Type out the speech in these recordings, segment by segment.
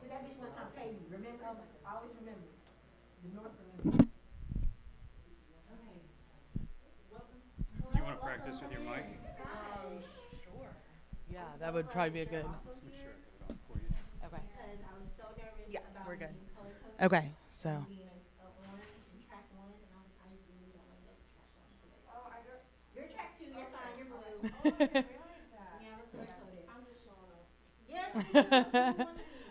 that bitch gonna come pay you. Remember? Always remember. The North remember. Okay. Welcome. Do you want to practice with your mic? Sure. Yeah, that would probably be a good. Just make sure I have it on for you. Okay. Because I was so nervous Yeah, about we're good. being color coded. Okay, so. Being a orange and track one, and I was like, I really don't want to go to track one today. Oh, I don't. You're track two. You're fine. You're blue. Oh, I didn't realize that. Yeah, we're color coded. I'm just showing up. Yes.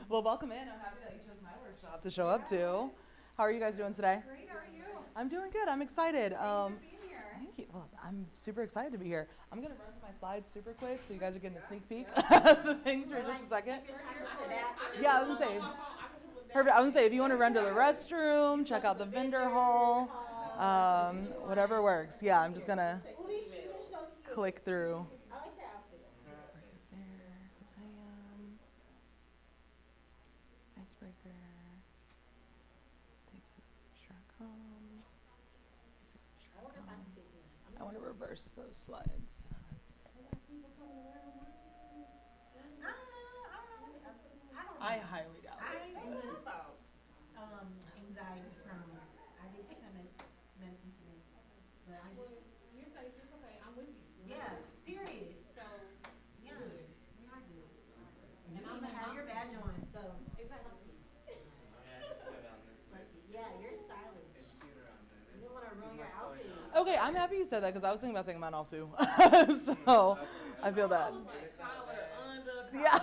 Well, welcome in. I'm happy that you chose my workshop to show up to. How are you guys doing today? Great, how are you? I'm doing good. I'm excited. Thanks for being here. Thank you. Well, I'm super excited to be here. I'm going to run through my slides super quick so you guys are getting a sneak peek of things for just a second. Yeah, I was going to say. Perfect. I was going to say, if you want to run to the restroom, check out the vendor hall, whatever works. Yeah, I'm just going to click through. Icebreaker. I want to reverse those slides. I highly doubt it. I was anxiety prone. I did take my medicine today, but I just You're safe, it's okay, I'm with you. yeah. Period. So yeah, we are good. And I'm gonna have your badge on. So Exactly. yeah, you're stylish. You don't want to ruin your outfit. Okay, I'm happy you said that because I was thinking about taking mine off too. So I feel that. Yeah.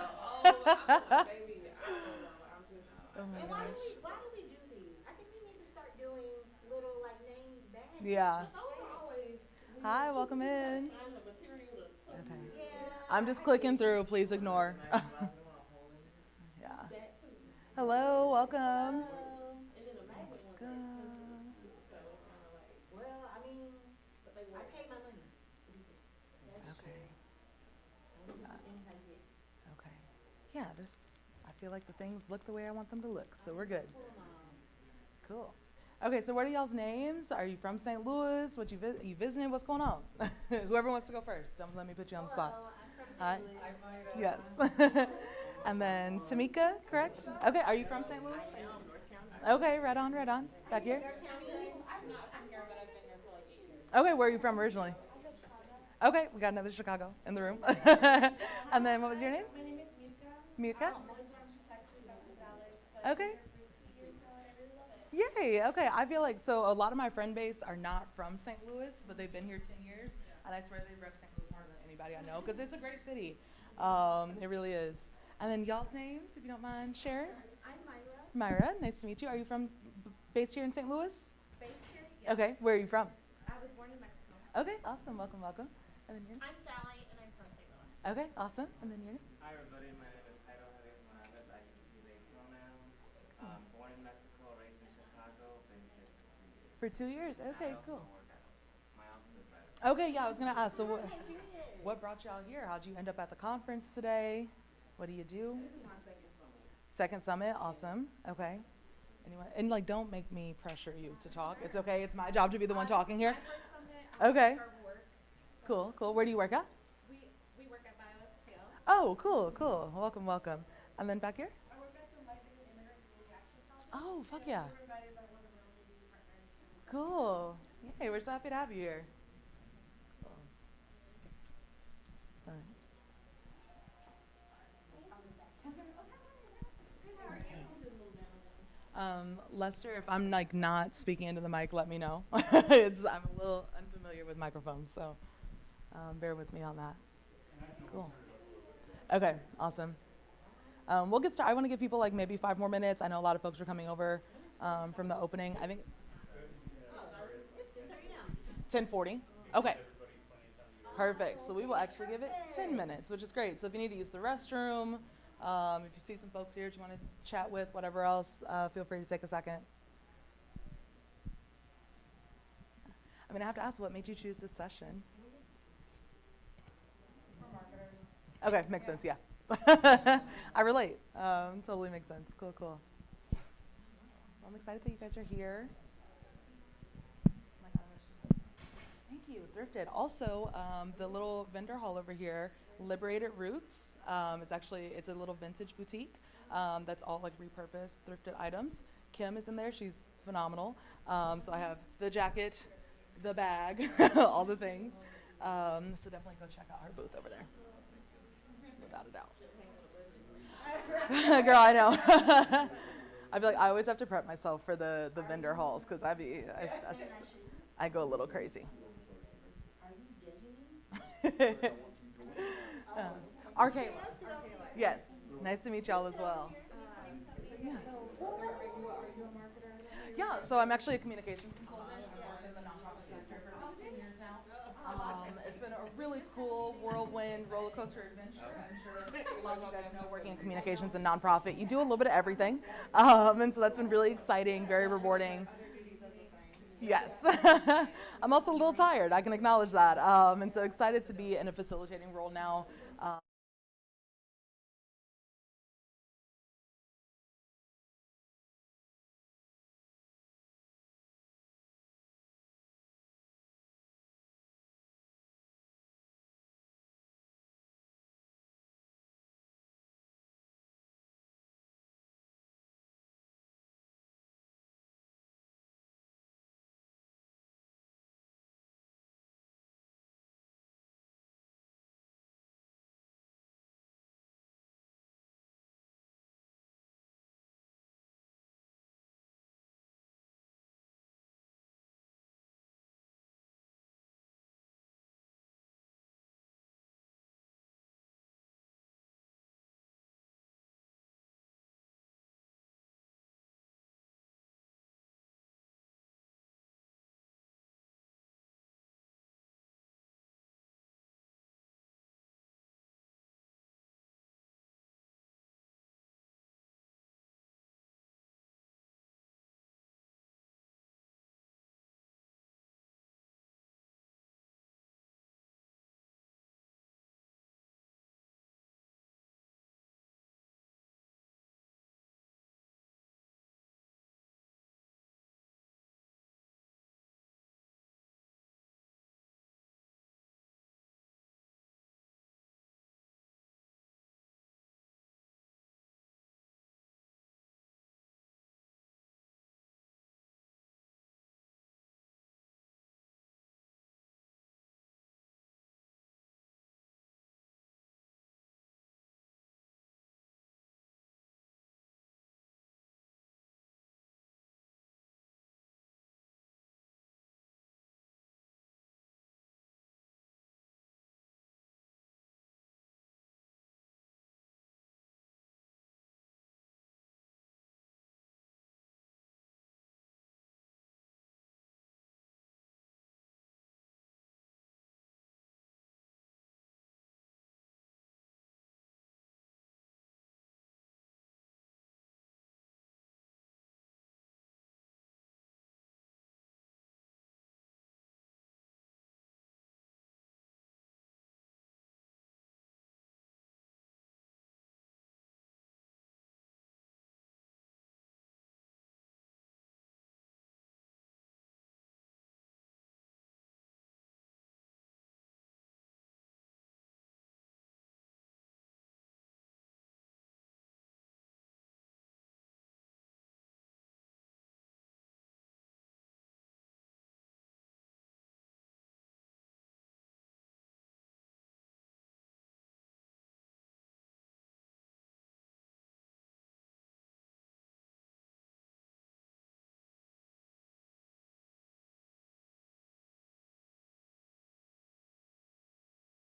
Oh my And gosh. why do we do these? I think we need to start doing little like name badges. Yeah. Always. Hi, welcome in. Find the material to Okay. Yeah. I'm just clicking through. Please ignore. Yeah. that too. Hello, welcome. And then the magnet Let's one go. too. So it's kind of like, Well, I mean, but they I work. pay my money to be there. That's Okay. true. And this is things I get. Okay. Yeah, I feel like the things look the way I want them to look, so we're good. Cool, Mom. Cool. Okay, so what are y'all's names? Are you from St. Louis? You visiting? What's going on? Whoever wants to go first. Don't let me put you on the spot. Hello, I'm from Hi. St. Louis. Yes. And then Tamika, correct? Okay, are you from St. Louis? Okay, right on, right on. Back here? I'm not from here, but I've been here for like 8 years. Okay, where are you from originally? Okay, we got another Chicago in the room. And then what was your name? My name is Mika? Mika. I was from Texas, I'm from Dallas, but I've Okay. been here for 2 years now and I really love it. Yay, okay. I feel like, so a lot of my friend base are not from St. Louis, but they've been here 10 years. And I swear they rep St. Louis more than anybody I know because it's a great city. It really is. And then y'all's names, if you don't mind sharing. I'm Myra, Myra, nice to meet you. Are you based here in St. Louis? based here. Yes. Okay, where are you from? I was born in Mexico. Okay, awesome. Welcome, welcome. And then your name? I'm Sally and I'm from St. Louis. Okay, awesome. And then your name? Hi everybody, my name is Jairo Javier Morales. I use he, they pronouns. Born in Mexico, raised in Chicago, been here for 2 years. For 2 years? Okay, I also cool. work at my office is right over Okay, yeah, I was gonna ask, so what brought y'all here? How'd you end up at the conference today? What do you do? This is my second summit. Second summit, awesome. Okay. Anyone? And like, don't make me pressure you to talk. It's okay. It's my job to be the one talking here. My first summit, Okay. our work. Cool, cool. Where do you work at? We work at BioSTL. Oh, cool, cool. Welcome, welcome. And then back here? I work at the Migrant and Immigrant Community Action Project. Oh, fuck yeah. We were invited by one of our community partners. Cool. Yay, we're so happy to have you here. Cool. This is fun. Lester, if I'm like not speaking into the mic, let me know. I'm a little unfamiliar with microphones, so bear with me on that. Cool. Okay, awesome. We'll get started. I want to give people like maybe 5 more minutes. I know a lot of folks are coming over from the opening. I think 10:40. Okay. Perfect. So we will actually give it 10 minutes, which is great. So if you need to use the restroom, if you see some folks here that you want to chat with, whatever else, feel free to take a second. I'm going to have to ask, what made you choose this session? We're marketers. Okay, makes sense, yeah. I relate. Totally makes sense. Cool, cool. Well, I'm excited that you guys are here. Thank you, Thrifted. Also, the little vendor hall over here, Liberated Roots. It's a little vintage boutique. That's all like repurposed, thrifted items. Kim is in there. She's phenomenal. So I have the jacket, the bag, all the things. So definitely go check out her booth over there. Without a doubt. Girl, I know. I feel like I always have to prep myself for the vendor halls because I go a little crazy. Arkayla. Yes. Nice to meet y'all as well. Yeah, so I'm actually a communications consultant. I've worked in the nonprofit sector for about 10 years now. It's been a really cool whirlwind roller coaster adventure. I'm sure a lot of you guys know, working in communications and nonprofit, you do a little bit of everything. And so that's been really exciting, very rewarding. Yes. I'm also a little tired, I can acknowledge that. And so excited to be in a facilitating role now.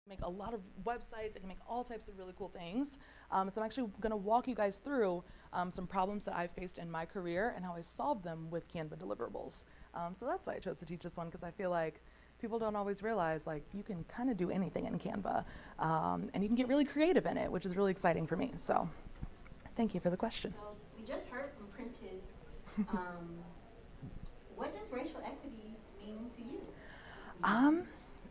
Make a lot of websites, I can make all types of really cool things. So I'm actually gonna walk you guys through some problems that I faced in my career and how I solved them with Canva deliverables. So that's why I chose to teach this one, because I feel like people don't always realize like you can kind of do anything in Canva, and you can get really creative in it, which is really exciting for me. So thank you for the question. So we just heard from Prentice. What does racial equity mean to you?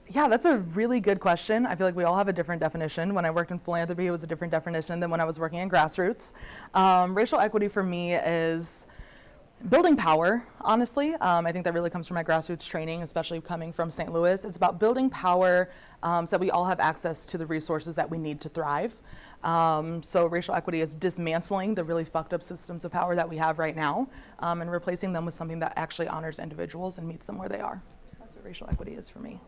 Yeah, that's a really good question. I feel like we all have a different definition. When I worked in philanthropy, it was a different definition than when I was working in grassroots. Racial equity for me is building power, honestly. I think that really comes from my grassroots training, especially coming from St. Louis. It's about building power so that we all have access to the resources that we need to thrive. So racial equity is dismantling the really fucked up systems of power that we have right now and replacing them with something that actually honors individuals and meets them where they are. So that's what racial equity is for me.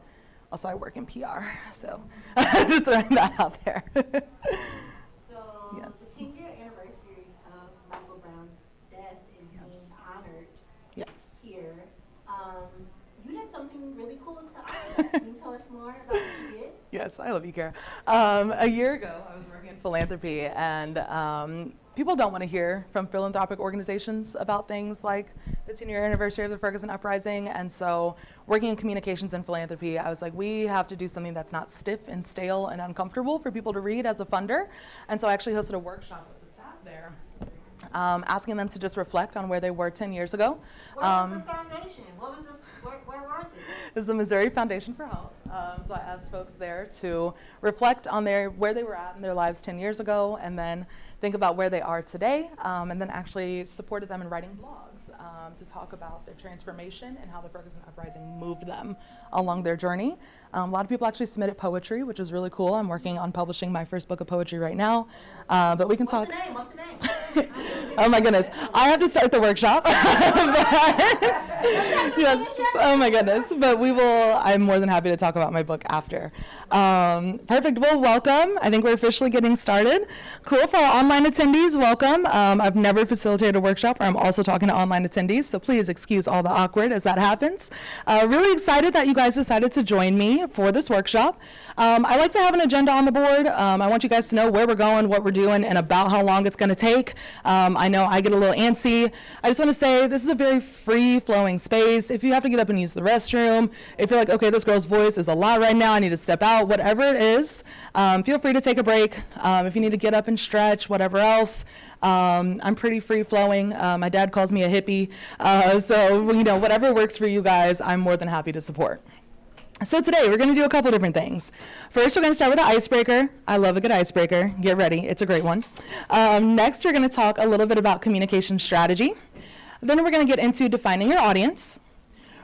Also, I work in PR, so just throwing that out there. So Yes. the 10-year anniversary of Michael Brown's death is being honored Yes. here. You did something really cool to honor that. Can you tell us more about what you did? Yes, I love you, Kara. A year ago, I was working in philanthropy, and people don't want to hear from philanthropic organizations about things like the 10-year anniversary of the Ferguson uprising. And so, working in communications and philanthropy, I was like, we have to do something that's not stiff and stale and uncomfortable for people to read as a funder. And so, I actually hosted a workshop with the staff there, asking them to just reflect on where they were 10 years ago. What was the foundation? What was where was it? Is the Missouri Foundation for Hope. So I asked folks there to reflect on where they were at in their lives 10 years ago, and then think about where they are today, and then actually supported them in writing blogs to talk about their transformation and how the Ferguson uprising moved them along their journey. A lot of people actually submitted poetry, which is really cool. I'm working on publishing my first book of poetry right now, but we can talk. What's the name? Oh my goodness, I have to start the workshop. Yes, oh my goodness, but I'm more than happy to talk about my book after. Perfect, well, welcome. I think we're officially getting started. Cool, for our online attendees, welcome. I've never facilitated a workshop where I'm also talking to online attendees, so please excuse all the awkward as that happens. Really excited that you guys decided to join me for this workshop. I like to have an agenda on the board. I want you guys to know where we're going, what we're doing, and about how long it's gonna take. I know I get a little antsy. I just wanna say this is a very free-flowing space. If you have to get up and use the restroom, if you're like, okay, this girl's voice is a lot right now, I need to step out, whatever it is, feel free to take a break. If you need to get up and stretch, whatever else, I'm pretty free-flowing. My dad calls me a hippie, so whatever works for you guys, I'm more than happy to support. So today, we're gonna do a couple different things. First, we're gonna start with an icebreaker. I love a good icebreaker. Get ready, it's a great one. Next, we're gonna talk a little bit about communication strategy. Then we're gonna get into defining your audience.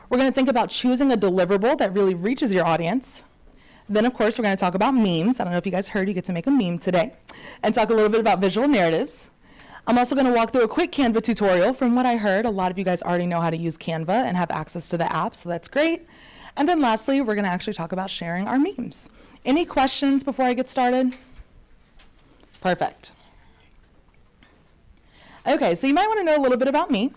We're gonna think about choosing a deliverable that really reaches your audience. Then, of course, we're gonna talk about memes. I don't know if you guys heard, you get to make a meme today. And talk a little bit about visual narratives. I'm also gonna walk through a quick Canva tutorial. From what I heard, a lot of you guys already know how to use Canva and have access to the app, so that's great. And then lastly, we're gonna actually talk about sharing our memes. Any questions before I get started? Perfect. Okay, so you might wanna know a little bit about me.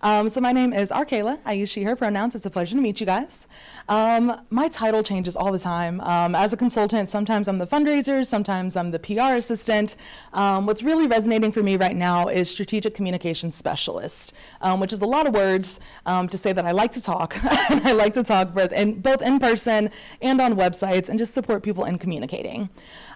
So my name is Arkayla. I use she, her pronouns. It's a pleasure to meet you guys. My title changes all the time. As a consultant, sometimes I'm the fundraiser, sometimes I'm the PR assistant. What's really resonating for me right now is strategic communications specialist, which is a lot of words to say that I like to talk. I like to talk both in person and on websites and just support people in communicating.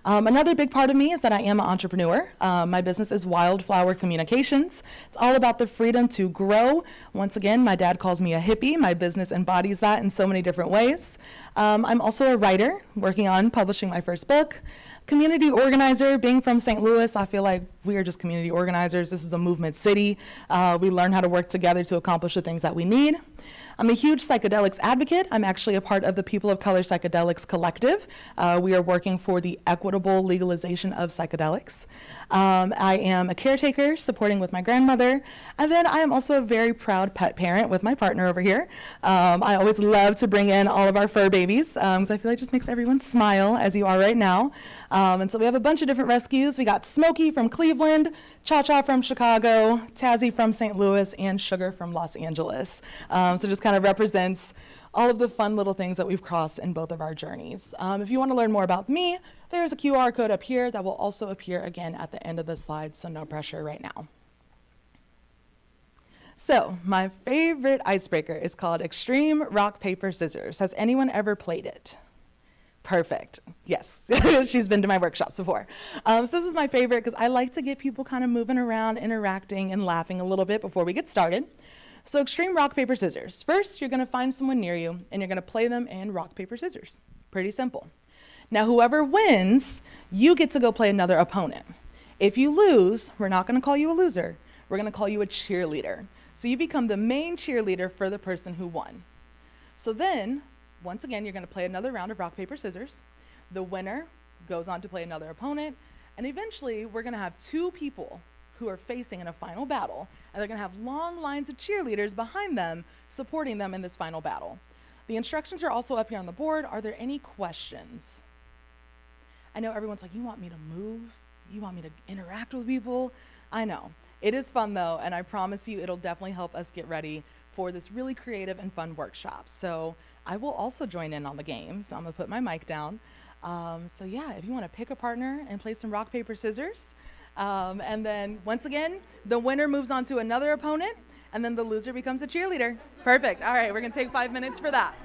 Another big part of me is that I am an entrepreneur. My business is Wildflower Communications. It's all about the freedom to grow. Once again, my dad calls me a hippie. My business embodies that in so many different ways. I'm also a writer, working on publishing my first book. Community organizer, being from St. Louis, I feel like we are just community organizers. This is a movement city. We learn how to work together to accomplish the things that we need. I'm a huge psychedelics advocate. I'm actually a part of the People of Color Psychedelics Collective. We are working for the equitable legalization of psychedelics. I am a caretaker, supporting with my grandmother, and then I am also a very proud pet parent with my partner over here. I always love to bring in all of our fur babies, because I feel like it just makes everyone smile, as you are right now. And so we have a bunch of different rescues. We got Smokey from Cleveland, Cha-Cha from Chicago, Tazzy from St. Louis, and Sugar from Los Angeles. So just kind of represents all of the fun little things that we've crossed in both of our journeys. If you want to learn more about me, there's a QR code up here that will also appear again at the end of the slide, so no pressure right now. So my favorite icebreaker is called Extreme Rock, Paper, Scissors. Has anyone ever played it? Perfect. Yes, she's been to my workshops before. So this is my favorite because I like to get people kind of moving around, interacting, and laughing a little bit before we get started. So extreme rock, paper, scissors. First, you're gonna find someone near you and you're gonna play them in rock, paper, scissors. Pretty simple. Now, whoever wins, you get to go play another opponent. If you lose, we're not gonna call you a loser. We're gonna call you a cheerleader. So you become the main cheerleader for the person who won. So then, once again, you're going to play another round of rock, paper, scissors. The winner goes on to play another opponent. And eventually, we're going to have two people who are facing in a final battle. And they're going to have long lines of cheerleaders behind them, supporting them in this final battle. The instructions are also up here on the board. Are there any questions? I know everyone's like, you want me to move? You want me to interact with people? I know. It is fun though, and I promise you it'll definitely help us get ready for this really creative and fun workshop. So I will also join in on the game, so I'm gonna put my mic down. So yeah, if you wanna pick a partner and play some rock, paper, scissors, and then once again, the winner moves on to another opponent, and then the loser becomes a cheerleader. Perfect, all right, we're gonna take 5 minutes for that.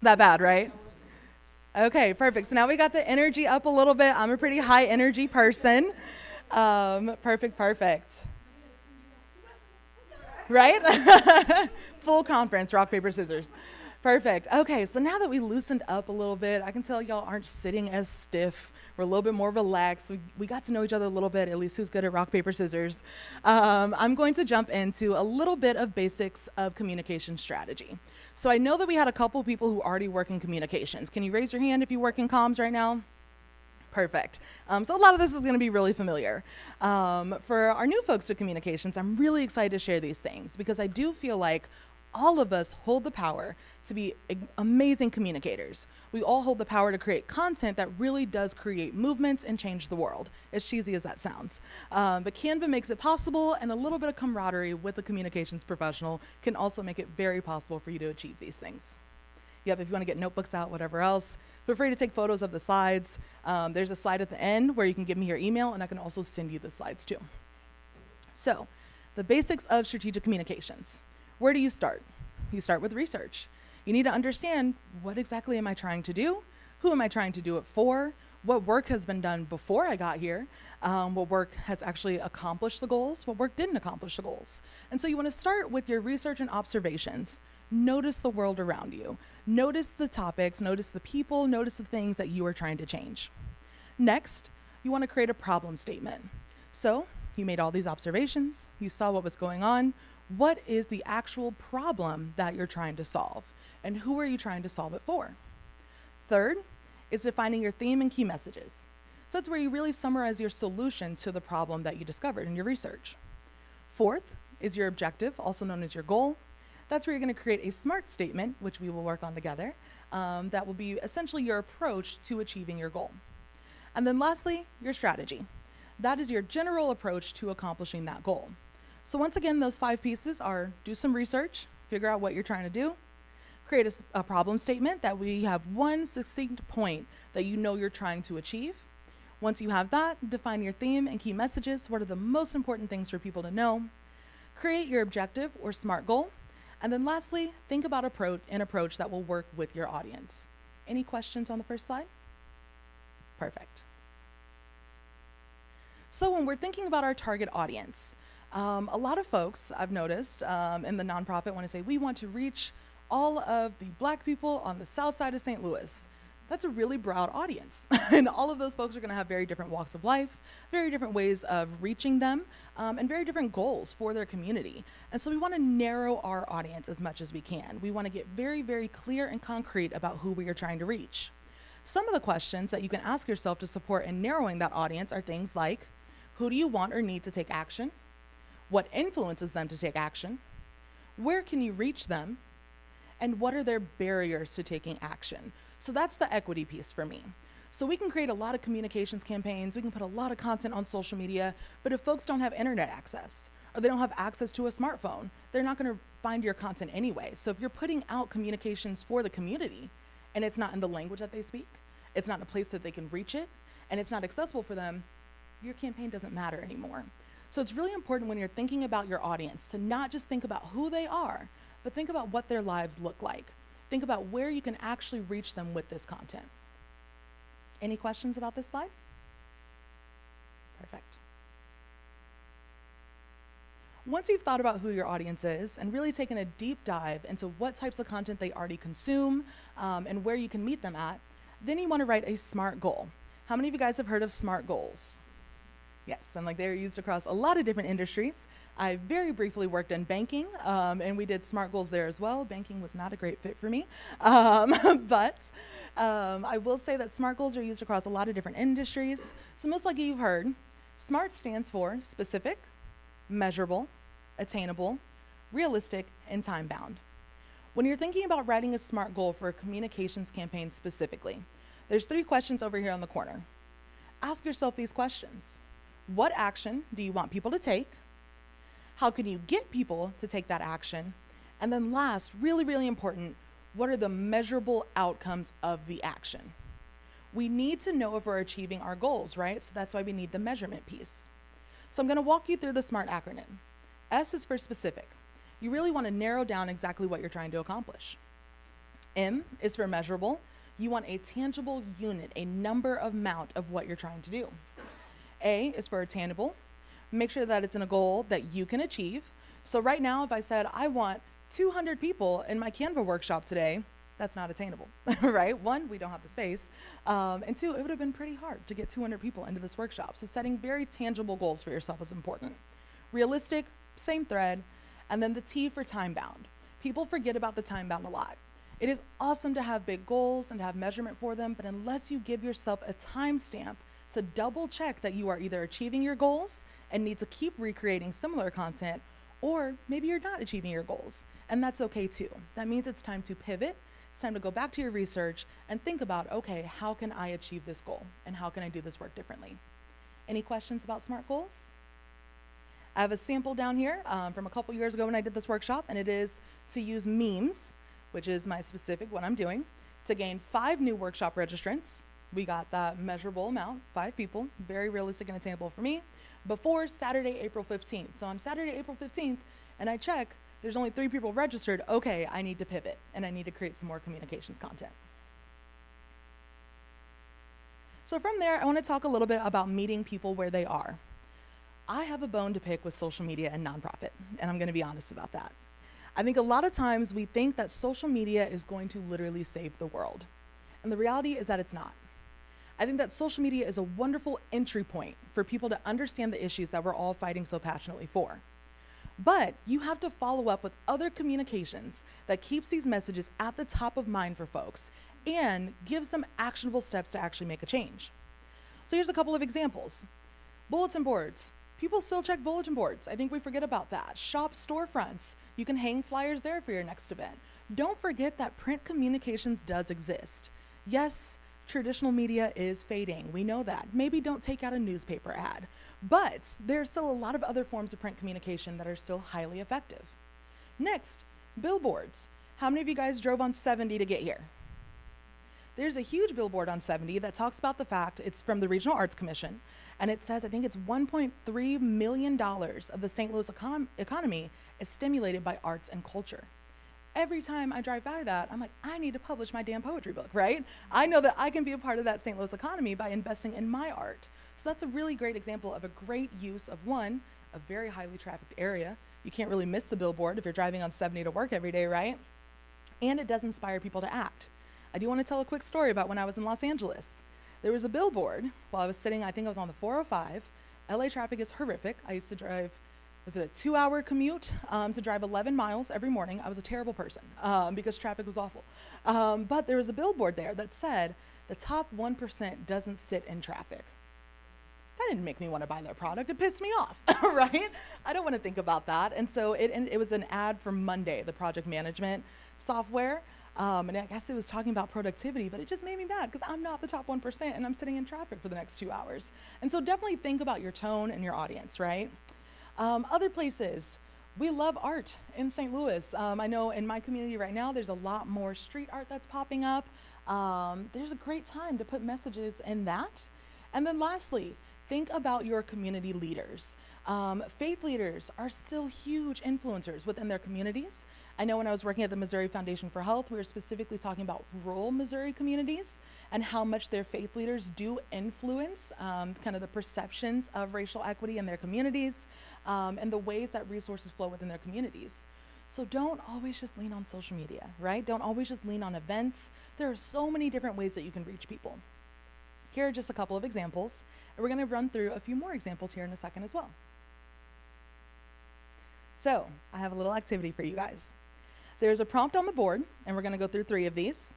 That bad, right? Okay, perfect. So now we got the energy up a little bit. I'm a pretty high energy person. Perfect. Right? Full conference, rock, paper, scissors. Perfect. Okay, so now that we loosened up a little bit, I can tell y'all aren't sitting as stiff. We're a little bit more relaxed. We got to know each other a little bit, at least who's good at rock, paper, scissors. I'm going to jump into a little bit of basics of communication strategy. So I know that we had a couple people who already work in communications. Can you raise your hand if you work in comms right now? Perfect. So a lot of this is going to be really familiar. For our new folks to communications, I'm really excited to share these things because I do feel like all of us hold the power to be amazing communicators. We all hold the power to create content that really does create movements and change the world, as cheesy as that sounds. But Canva makes it possible, and a little bit of camaraderie with a communications professional can also make it very possible for you to achieve these things. Yep, if you want to get notebooks out, whatever else, feel free to take photos of the slides. There's a slide at the end where you can give me your email, and I can also send you the slides too. So, the basics of strategic communications. Where do you start? You start with research. You need to understand, what exactly am I trying to do? Who am I trying to do it for? What work has been done before I got here? What work has actually accomplished the goals? What work didn't accomplish the goals? And so you want to start with your research and observations. Notice the world around you. Notice the topics, notice the people, notice the things that you are trying to change. Next, you want to create a problem statement. So you made all these observations, you saw what was going on. What is the actual problem that you're trying to solve? And who are you trying to solve it for? Third is defining your theme and key messages. So that's where you really summarize your solution to the problem that you discovered in your research. Fourth is your objective, also known as your goal. That's where you're going to create a SMART statement, which we will work on together. That will be essentially your approach to achieving your goal. And then lastly, your strategy. That is your general approach to accomplishing that goal. So once again, those 5 pieces are: do some research, figure out what you're trying to do, create a problem statement that we have one succinct point that you know you're trying to achieve. Once you have that, define your theme and key messages. What are the most important things for people to know? Create your objective or SMART goal. And then lastly, think about an approach that will work with your audience. Any questions on the first slide? Perfect. So when we're thinking about our target audience, a lot of folks, I've noticed, in the nonprofit want to say, we want to reach all of the Black people on the south side of St. Louis. That's a really broad audience. And all of those folks are gonna have very different walks of life, very different ways of reaching them, and very different goals for their community. And so we wanna narrow our audience as much as we can. We wanna get very, very clear and concrete about who we are trying to reach. Some of the questions that you can ask yourself to support in narrowing that audience are things like, who do you want or need to take action? What influences them to take action? Where can you reach them? And what are their barriers to taking action? So that's the equity piece for me. So we can create a lot of communications campaigns, we can put a lot of content on social media, but if folks don't have internet access, or they don't have access to a smartphone, they're not gonna find your content anyway. So if you're putting out communications for the community, and it's not in the language that they speak, it's not in a place that they can reach it, and it's not accessible for them, your campaign doesn't matter anymore. So it's really important when you're thinking about your audience to not just think about who they are, but think about what their lives look like. Think about where you can actually reach them with this content. Any questions about this slide? Perfect. Once you've thought about who your audience is and really taken a deep dive into what types of content they already consume and where you can meet them at, then you want to write a SMART goal. How many of you guys have heard of SMART goals? Yes, and like they're used across a lot of different industries. I very briefly worked in banking, and we did SMART goals there as well. Banking was not a great fit for me, but I will say that SMART goals are used across a lot of different industries. So most likely you've heard, SMART stands for specific, measurable, attainable, realistic, and time-bound. When you're thinking about writing a SMART goal for a communications campaign specifically, there's 3 questions over here on the corner. Ask yourself these questions. What action do you want people to take? How can you get people to take that action? And then last, really, really important, what are the measurable outcomes of the action? We need to know if we're achieving our goals, right? So that's why we need the measurement piece. So I'm gonna walk you through the SMART acronym. S is for specific. You really wanna narrow down exactly what you're trying to accomplish. M is for measurable. You want a tangible unit, a number amount of what you're trying to do. A is for attainable. Make sure that it's in a goal that you can achieve. So right now, if I said, I want 200 people in my Canva workshop today, that's not attainable, right? 1, we don't have the space. And 2, it would have been pretty hard to get 200 people into this workshop. So setting very tangible goals for yourself is important. Realistic, same thread. And then the T for time bound. People forget about the time bound a lot. It is awesome to have big goals and to have measurement for them, but unless you give yourself a timestamp to double check that you are either achieving your goals and need to keep recreating similar content, or maybe you're not achieving your goals, and that's okay too. That means it's time to pivot, it's time to go back to your research and think about, okay, how can I achieve this goal and how can I do this work differently? Any questions about SMART goals? I have a sample down here from a couple years ago when I did this workshop, and it is to use memes, which is my specific what I'm doing, to gain 5 new workshop registrants. We got that measurable amount, 5 people, very realistic and attainable for me, before Saturday, April 15th. So on Saturday, April 15th, and I check, there's only 3 people registered, okay, I need to pivot, and I need to create some more communications content. So from there, I wanna talk a little bit about meeting people where they are. I have a bone to pick with social media and nonprofit, and I'm gonna be honest about that. I think a lot of times we think that social media is going to literally save the world. And the reality is that it's not. I think that social media is a wonderful entry point for people to understand the issues that we're all fighting so passionately for. But you have to follow up with other communications that keeps these messages at the top of mind for folks and gives them actionable steps to actually make a change. So here's a couple of examples. Bulletin boards. People still check bulletin boards. I think we forget about that. Shop storefronts. You can hang flyers there for your next event. Don't forget that print communications does exist. Yes, traditional media is fading. We know that. Maybe don't take out a newspaper ad, but there's still a lot of other forms of print communication that are still highly effective. Next, billboards. How many of you guys drove on 70 to get here? There's a huge billboard on 70 that talks about the fact, it's from the Regional Arts Commission, and it says, I think it's $1.3 million of the St. Louis economy is stimulated by arts and culture. Every time I drive by that, I'm like, I need to publish my damn poetry book, right? I know that I can be a part of that St. Louis economy by investing in my art. So that's a really great example of a great use of one, a very highly trafficked area. You can't really miss the billboard if you're driving on 70 to work every day, right? And it does inspire people to act. I do want to tell a quick story about when I was in Los Angeles. There was a billboard while I was sitting, I think I was on the 405. LA traffic is horrific. I used to drive, was it a 2-hour commute to drive 11 miles every morning? I was a terrible person because traffic was awful. But there was a billboard there that said, the top 1% doesn't sit in traffic. That didn't make me want to buy their product. It pissed me off, right? I don't want to think about that. And so it was an ad for Monday, the project management software. And I guess it was talking about productivity, but it just made me mad because I'm not the top 1% and I'm sitting in traffic for the next 2 hours. And so definitely think about your tone and your audience, right? Other places, we love art in St. Louis. I know in my community right now, there's a lot more street art that's popping up. There's a great time to put messages in that. And then lastly, think about your community leaders. Faith leaders are still huge influencers within their communities. I know when I was working at the Missouri Foundation for Health, we were specifically talking about rural Missouri communities and how much their faith leaders do influence kind of the perceptions of racial equity in their communities and the ways that resources flow within their communities. So don't always just lean on social media, right? Don't always just lean on events. There are so many different ways that you can reach people. Here are just a couple of examples, and we're going to run through a few more examples here in a second as well. So I have a little activity for you guys. There's a prompt on the board, and we're going to go through 3 of these.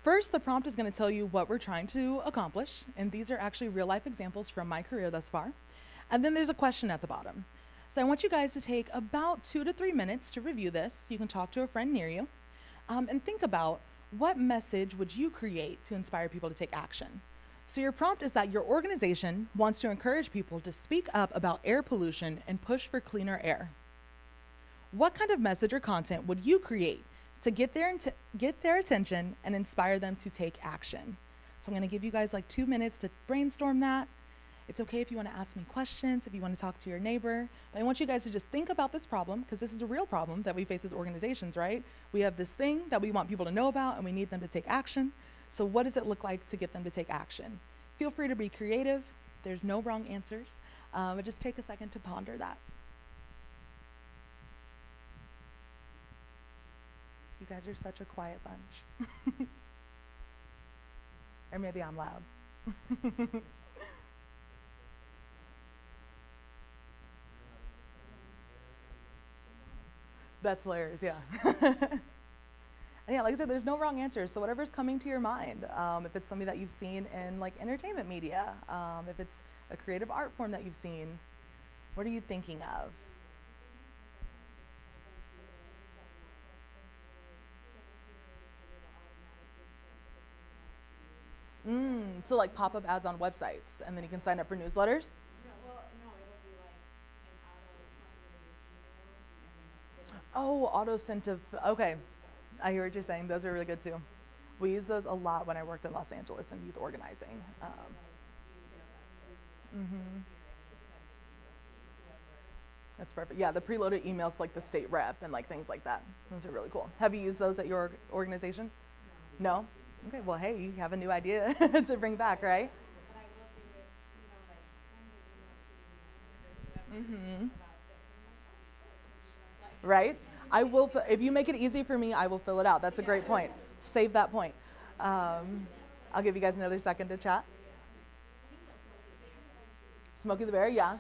First, the prompt is going to tell you what we're trying to accomplish, and these are actually real-life examples from my career thus far. And then there's a question at the bottom. So I want you guys to take about 2 to 3 minutes to review this. You can talk to a friend near you, and think about what message would you create to inspire people to take action. So your prompt is that your organization wants to encourage people to speak up about air pollution and push for cleaner air. What kind of message or content would you create to get their attention and inspire them to take action? So I'm going to give you guys like 2 minutes to brainstorm that. It's okay if you want to ask me questions, if you want to talk to your neighbor, but I want you guys to just think about this problem because this is a real problem that we face as organizations, right? We have this thing that we want people to know about and we need them to take action. So what does it look like to get them to take action? Feel free to be creative. There's no wrong answers, but just take a second to ponder that. You guys are such a quiet bunch. Or maybe I'm loud. That's hilarious, yeah. And yeah, like I said, there's no wrong answers. So whatever's coming to your mind, if it's something that you've seen in like entertainment media, if it's a creative art form that you've seen, what are you thinking of? So like pop-up ads on websites, and then you can sign up for newsletters? Oh, auto-sent. Okay. I hear what you're saying. Those are really good too. We use those a lot when I worked in Los Angeles in youth organizing. That's perfect. Yeah, the preloaded emails to like the state rep and like things like that. Those are really cool. Have you used those at your organization? No? Okay, well, hey, you have a new idea to bring back, right? Right? I will, if you make it easy for me, I will fill it out. That's a great point. Save that point. I'll give you guys another second to chat. Smokey the Bear, yeah.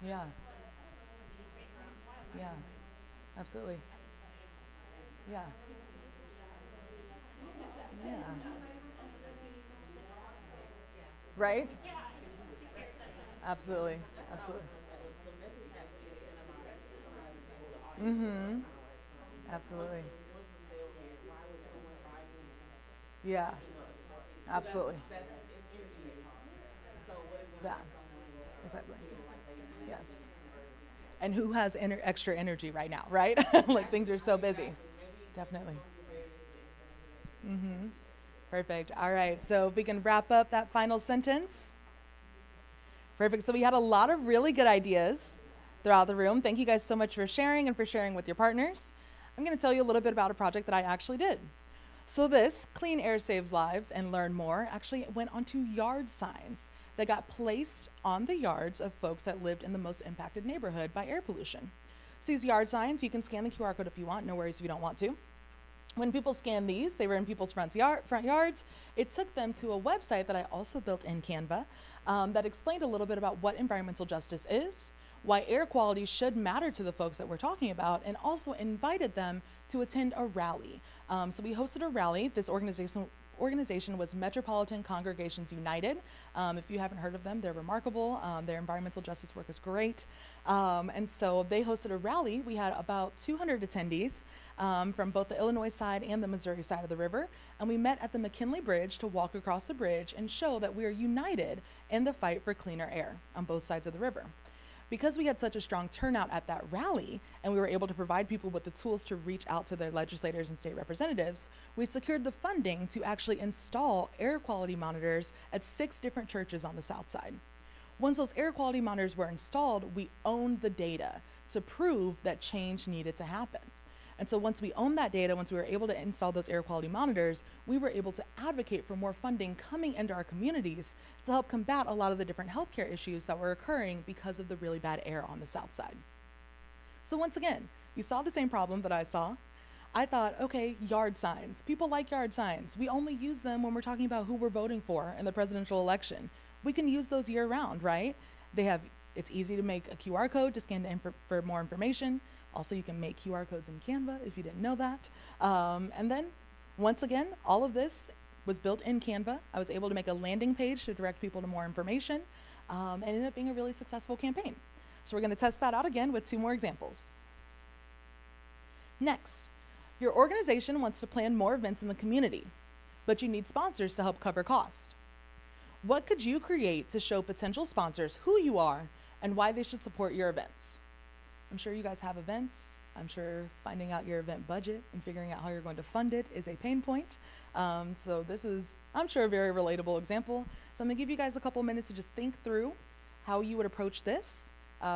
Yeah. Yeah. Absolutely. Yeah. Yeah. Right? Absolutely. Absolutely. Absolutely. Yeah. Absolutely. Yeah. Exactly. Yes. And who has extra energy right now, right? Like things are so busy. Definitely. Perfect. All right. So if we can wrap up that final sentence. Perfect. So we had a lot of really good ideas throughout the room. Thank you guys so much for sharing and for sharing with your partners. I'm going to tell you a little bit about a project that I actually did. So this, Clean Air Saves Lives and Learn More, actually went onto yard signs. that got placed on the yards of folks that lived in the most impacted neighborhood by air pollution. So these yard signs, you can scan the QR code if you want, no worries if you don't want to. When people scanned these, they were in people's front yards. It took them to a website that I also built in Canva that explained a little bit about what environmental justice is, why air quality should matter to the folks that we're talking about, and also invited them to attend a rally. So we hosted a rally. This organization was Metropolitan Congregations United. If you haven't heard of them, they're remarkable. Their environmental justice work is great. And so they hosted a rally. We had about 200 attendees from both the Illinois side and the Missouri side of the river. And we met at the McKinley Bridge to walk across the bridge and show that we are united in the fight for cleaner air on both sides of the river. Because we had such a strong turnout at that rally, and we were able to provide people with the tools to reach out to their legislators and state representatives, we secured the funding to actually install air quality monitors at 6 different churches on the south side. Once those air quality monitors were installed, we owned the data to prove that change needed to happen. And so once we owned that data, once we were able to install those air quality monitors, we were able to advocate for more funding coming into our communities to help combat a lot of the different healthcare issues that were occurring because of the really bad air on the south side. So once again, you saw the same problem that I saw. I thought, okay, yard signs. People like yard signs. We only use them when we're talking about who we're voting for in the presidential election. We can use those year round, right? It's easy to make a QR code to scan for more information. Also, you can make QR codes in Canva if you didn't know that. And then, once again, all of this was built in Canva. I was able to make a landing page to direct people to more information, and ended up being a really successful campaign. So we're going to test that out again with 2 more examples. Next, your organization wants to plan more events in the community, but you need sponsors to help cover cost. What could you create to show potential sponsors who you are and why they should support your events? I'm sure you guys have events. I'm sure finding out your event budget and figuring out how you're going to fund it is a pain point. So this is, I'm sure, a very relatable example. So I'm gonna give you guys a couple minutes to just think through how you would approach this.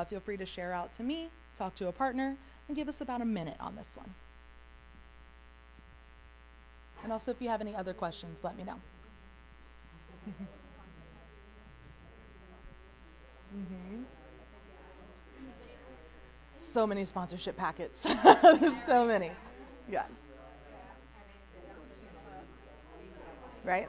Feel free to share out to me, talk to a partner, and give us about a minute on this one. And also, if you have any other questions, let me know. So many sponsorship packets. So many. Yes. Right?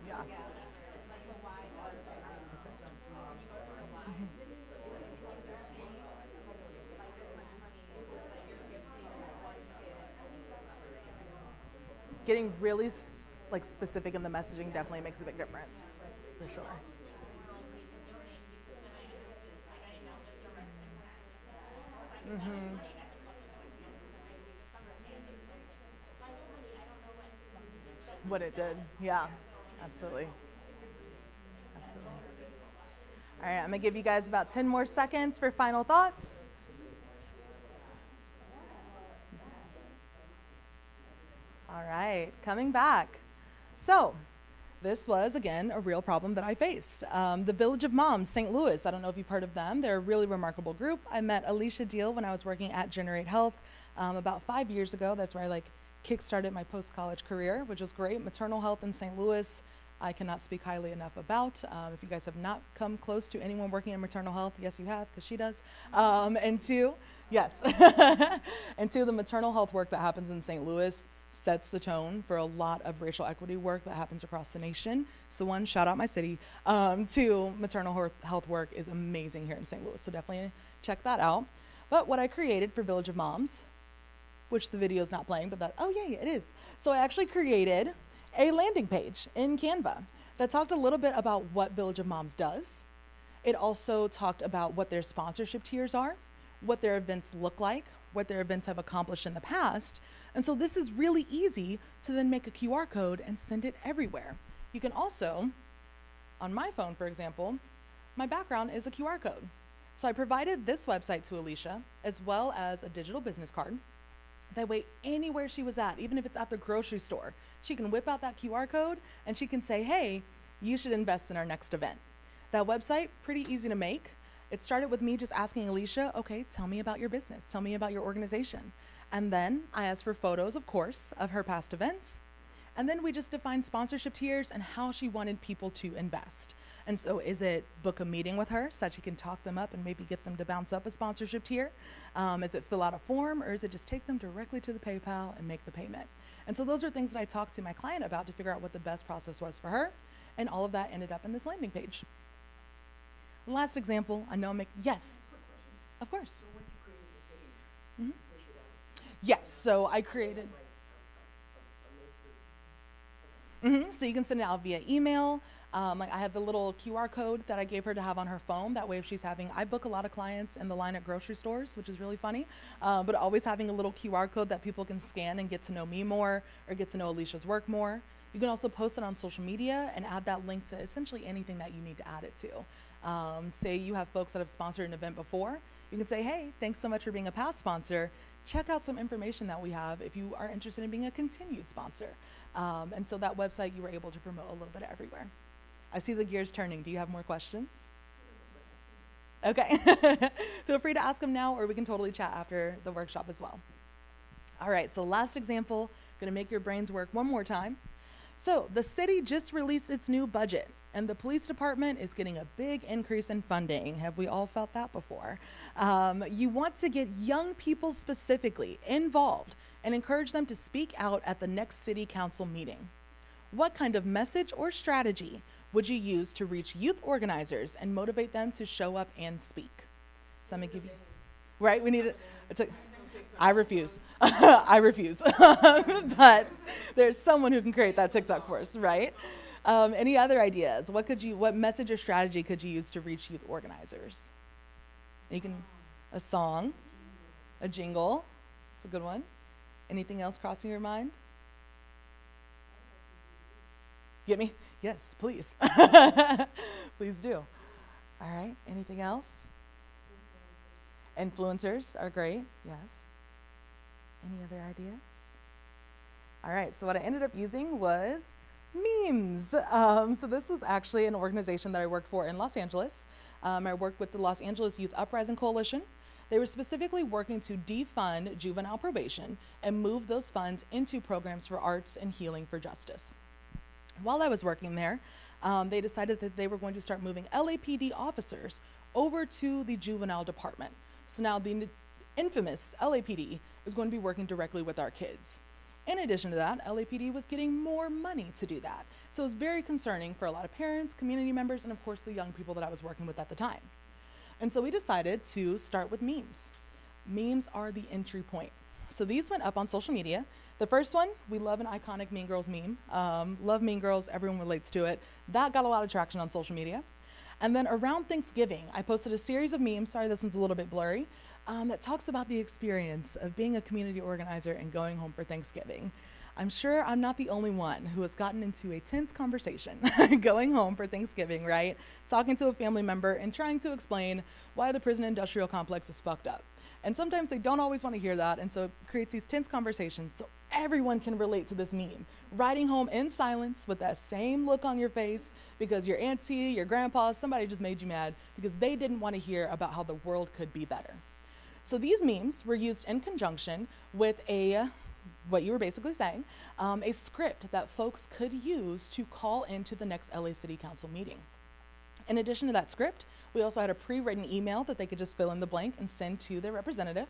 Yeah. Getting really specific in the messaging definitely makes a big difference, for sure. What it did, yeah, absolutely. Absolutely. All right, I'm gonna give you guys about 10 more seconds for final thoughts. All right, coming back. So, this was, again, a real problem that I faced. The Village of Moms, St. Louis, I don't know if you've heard of them. They're a really remarkable group. I met Alicia Deal when I was working at Generate Health about 5 years ago. That's where I kick-started my post-college career, which was great. Maternal health in St. Louis, I cannot speak highly enough about. If you guys have not come close to anyone working in maternal health, yes, you have, because she does. And 2, yes. And 2, the maternal health work that happens in St. Louis sets the tone for a lot of racial equity work that happens across the nation. So 1, shout out my city. 2, maternal health work is amazing here in St. Louis. So definitely check that out. But what I created for Village of Moms which the video is not playing, but that, oh yeah, it is. So I actually created a landing page in Canva that talked a little bit about what Village of Moms does. It also talked about what their sponsorship tiers are, what their events look like, what their events have accomplished in the past. And so this is really easy to then make a QR code and send it everywhere. You can also, on my phone, for example, my background is a QR code. So I provided this website to Alicia, as well as a digital business card. That way, anywhere she was at, even if it's at the grocery store, she can whip out that QR code and she can say, hey, you should invest in our next event. That website, pretty easy to make. It started with me just asking Alicia, okay, tell me about your business, tell me about your organization. And then I asked for photos, of course, of her past events. And then we just defined sponsorship tiers and how she wanted people to invest. And so is it book a meeting with her so that she can talk them up and maybe get them to bounce up a sponsorship tier? Is it fill out a form, or is it just take them directly to the PayPal and make the payment? And so those are things that I talked to my client about to figure out what the best process was for her. And all of that ended up in this landing page. Last example, I know I'm making, yes, of course. So once you created the page, push it out. Yes, so I created, A list of, so you can send it out via email. Like I have the little QR code that I gave her to have on her phone. That way if she's having, I book a lot of clients in the line at grocery stores, which is really funny, but always having a little QR code that people can scan and get to know me more or get to know Alicia's work more. You can also post it on social media and add that link to essentially anything that you need to add it to. Say you have folks that have sponsored an event before, you can say, hey, thanks so much for being a past sponsor. Check out some information that we have if you are interested in being a continued sponsor. And so that website you were able to promote a little bit everywhere. I see the gears turning. Do you have more questions? Okay. Feel free to ask them now, or we can totally chat after the workshop as well. All right, so last example, gonna make your brains work one more time. So the city just released its new budget, and the police department is getting a big increase in funding. Have we all felt that before? You want to get young people specifically involved and encourage them to speak out at the next city council meeting. What kind of message or strategy would you use to reach youth organizers and motivate them to show up and speak? So I'm gonna give you, right? We need it. I refuse. I refuse. But there's someone who can create that TikTok for us, right? Any other ideas? What message or strategy could you use to reach youth organizers? A song, a jingle. It's a good one. Anything else crossing your mind? Get me? Yes, please. Please do. All right, anything else? Influencers are great, yes. Any other ideas? All right, so what I ended up using was memes. So this was actually an organization that I worked for in Los Angeles. I worked with the Los Angeles Youth Uprising Coalition. They were specifically working to defund juvenile probation and move those funds into programs for arts and healing for justice. While I was working there, they decided that they were going to start moving LAPD officers over to the juvenile department. So now the infamous LAPD is going to be working directly with our kids. In addition to that, LAPD was getting more money to do that. So it was very concerning for a lot of parents, community members, and of course the young people that I was working with at the time. And so we decided to start with memes. Memes are the entry point. So these went up on social media. The first one, we love an iconic Mean Girls meme. Love Mean Girls, everyone relates to it. That got a lot of traction on social media. And then around Thanksgiving, I posted a series of memes, sorry this one's a little bit blurry, that talks about the experience of being a community organizer and going home for Thanksgiving. I'm sure I'm not the only one who has gotten into a tense conversation going home for Thanksgiving, right? Talking to a family member and trying to explain why the prison industrial complex is fucked up. And sometimes they don't always want to hear that, and so it creates these tense conversations so everyone can relate to this meme. Riding home in silence with that same look on your face because your auntie, your grandpa, somebody just made you mad because they didn't want to hear about how the world could be better. So these memes were used in conjunction with what you were basically saying, a script that folks could use to call into the next LA City Council meeting. In addition to that script, we also had a pre-written email that they could just fill in the blank and send to their representative.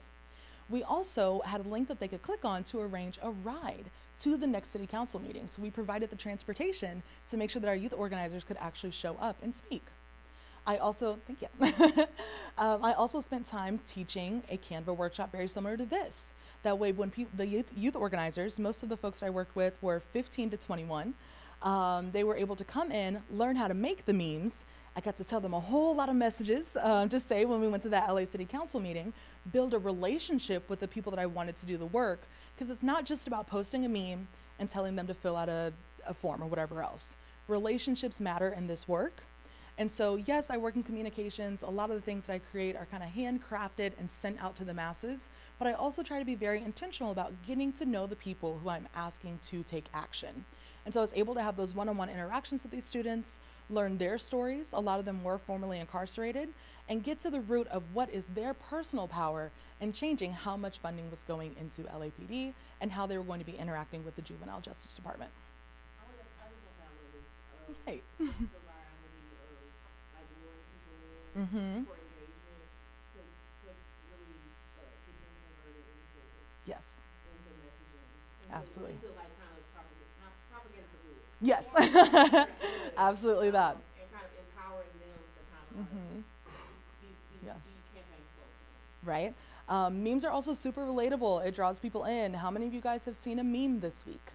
We also had a link that they could click on to arrange a ride to the next city council meeting. So we provided the transportation to make sure that our youth organizers could actually show up and speak. I also, thank you. I also spent time teaching a Canva workshop very similar to this That way, when the youth organizers, most of the folks I worked with were 15 to 21, they were able to come in, learn how to make the memes. I got to tell them a whole lot of messages to say when we went to that LA City Council meeting, build a relationship with the people that I wanted to do the work, because it's not just about posting a meme and telling them to fill out a form or whatever else. Relationships matter in this work. And so, yes, I work in communications. A lot of the things that I create are kind of handcrafted and sent out to the masses, but I also try to be very intentional about getting to know the people who I'm asking to take action. And so I was able to have those one-on-one interactions with these students, learn their stories, a lot of them were formerly incarcerated, and get to the root of what is their personal power in changing how much funding was going into LAPD and how they were going to be interacting with the Juvenile Justice Department. Hey. Mm-hmm. Yes. Absolutely. Yes. Absolutely that. And kind of empowering them to kind of Mm-hmm. Yes. campaign spokesman. Right? Memes are also super relatable. It draws people in. How many of you guys have seen a meme this week?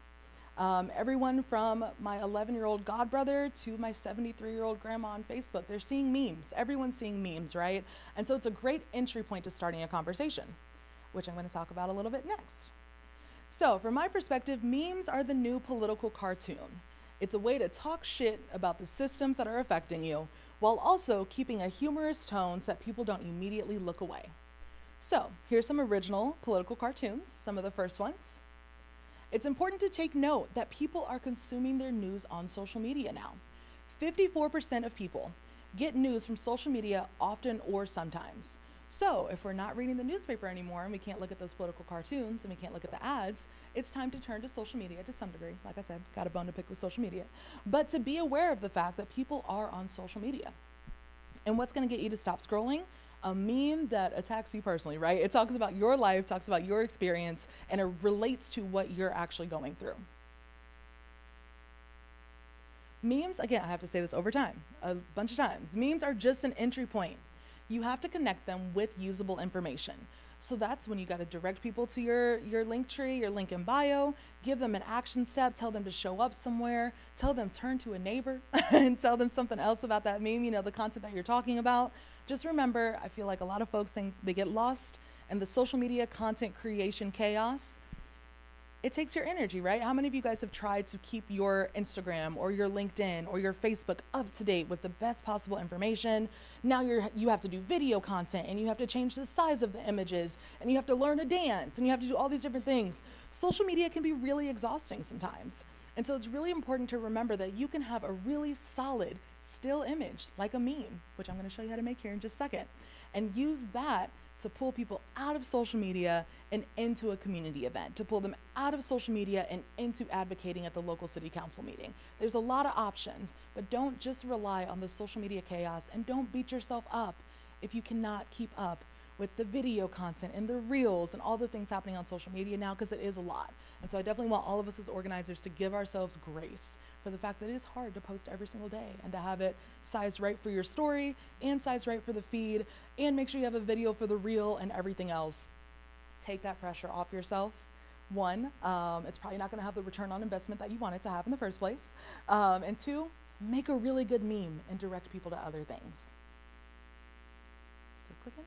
Everyone from my 11-year-old godbrother to my 73-year-old grandma on Facebook, they're seeing memes. Everyone's seeing memes, right? And so it's a great entry point to starting a conversation, which I'm going to talk about a little bit next. So from my perspective, memes are the new political cartoon. It's a way to talk shit about the systems that are affecting you, while also keeping a humorous tone so that people don't immediately look away. So here's some original political cartoons, some of the first ones. It's important to take note that people are consuming their news on social media now. 54% of people get news from social media often or sometimes. So if we're not reading the newspaper anymore and we can't look at those political cartoons and we can't look at the ads, it's time to turn to social media to some degree. Like I said, got a bone to pick with social media. But to be aware of the fact that people are on social media. And what's gonna get you to stop scrolling? A meme that attacks you personally, right? It talks about your life, talks about your experience, and it relates to what you're actually going through. Memes, again, I have to say this over time, a bunch of times. Memes are just an entry point. You have to connect them with usable information. So that's when you gotta direct people to your link tree, your link in bio, give them an action step, tell them to show up somewhere, tell them turn to a neighbor and tell them something else about that meme, you know, the content that you're talking about. Just remember, I feel like a lot of folks think they get lost in the social media content creation chaos. It takes your energy, right? How many of you guys have tried to keep your Instagram or your LinkedIn or your Facebook up to date with the best possible information? Now you have to do video content and you have to change the size of the images and you have to learn to dance and you have to do all these different things. Social media can be really exhausting sometimes. And so it's really important to remember that you can have a really solid still image, like a meme, which I'm gonna show you how to make here in just a second, and use that to pull people out of social media and into a community event, to pull them out of social media and into advocating at the local city council meeting. There's a lot of options, but don't just rely on the social media chaos and don't beat yourself up if you cannot keep up with the video content and the reels and all the things happening on social media now, because it is a lot. And so I definitely want all of us as organizers to give ourselves grace for the fact that it is hard to post every single day and to have it sized right for your story and sized right for the feed and make sure you have a video for the reel and everything else. Take that pressure off yourself. One, it's probably not gonna have the return on investment that you want it to have in the first place. And two, make a really good meme and direct people to other things. Still clicking?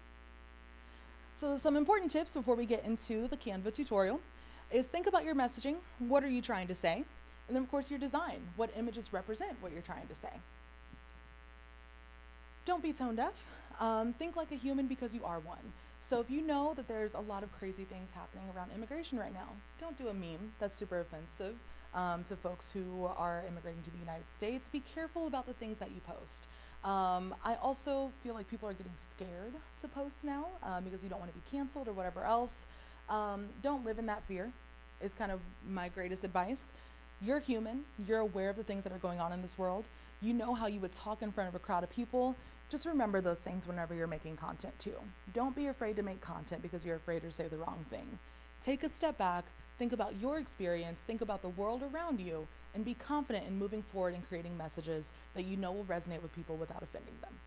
So some important tips before we get into the Canva tutorial is think about your messaging. What are you trying to say? And then of course your design. What images represent what you're trying to say? Don't be tone deaf. Think like a human because you are one. So if you know that there's a lot of crazy things happening around immigration right now, don't do a meme that's super offensive to folks who are immigrating to the United States. Be careful about the things that you post. I also feel like people are getting scared to post now because you don't want to be canceled or whatever else. Don't live in that fear is kind of my greatest advice. You're human, you're aware of the things that are going on in this world. You know how you would talk in front of a crowd of people. Just remember those things whenever you're making content too. Don't be afraid to make content because you're afraid to say the wrong thing. Take a step back, think about your experience, think about the world around you, and be confident in moving forward and creating messages that you know will resonate with people without offending them.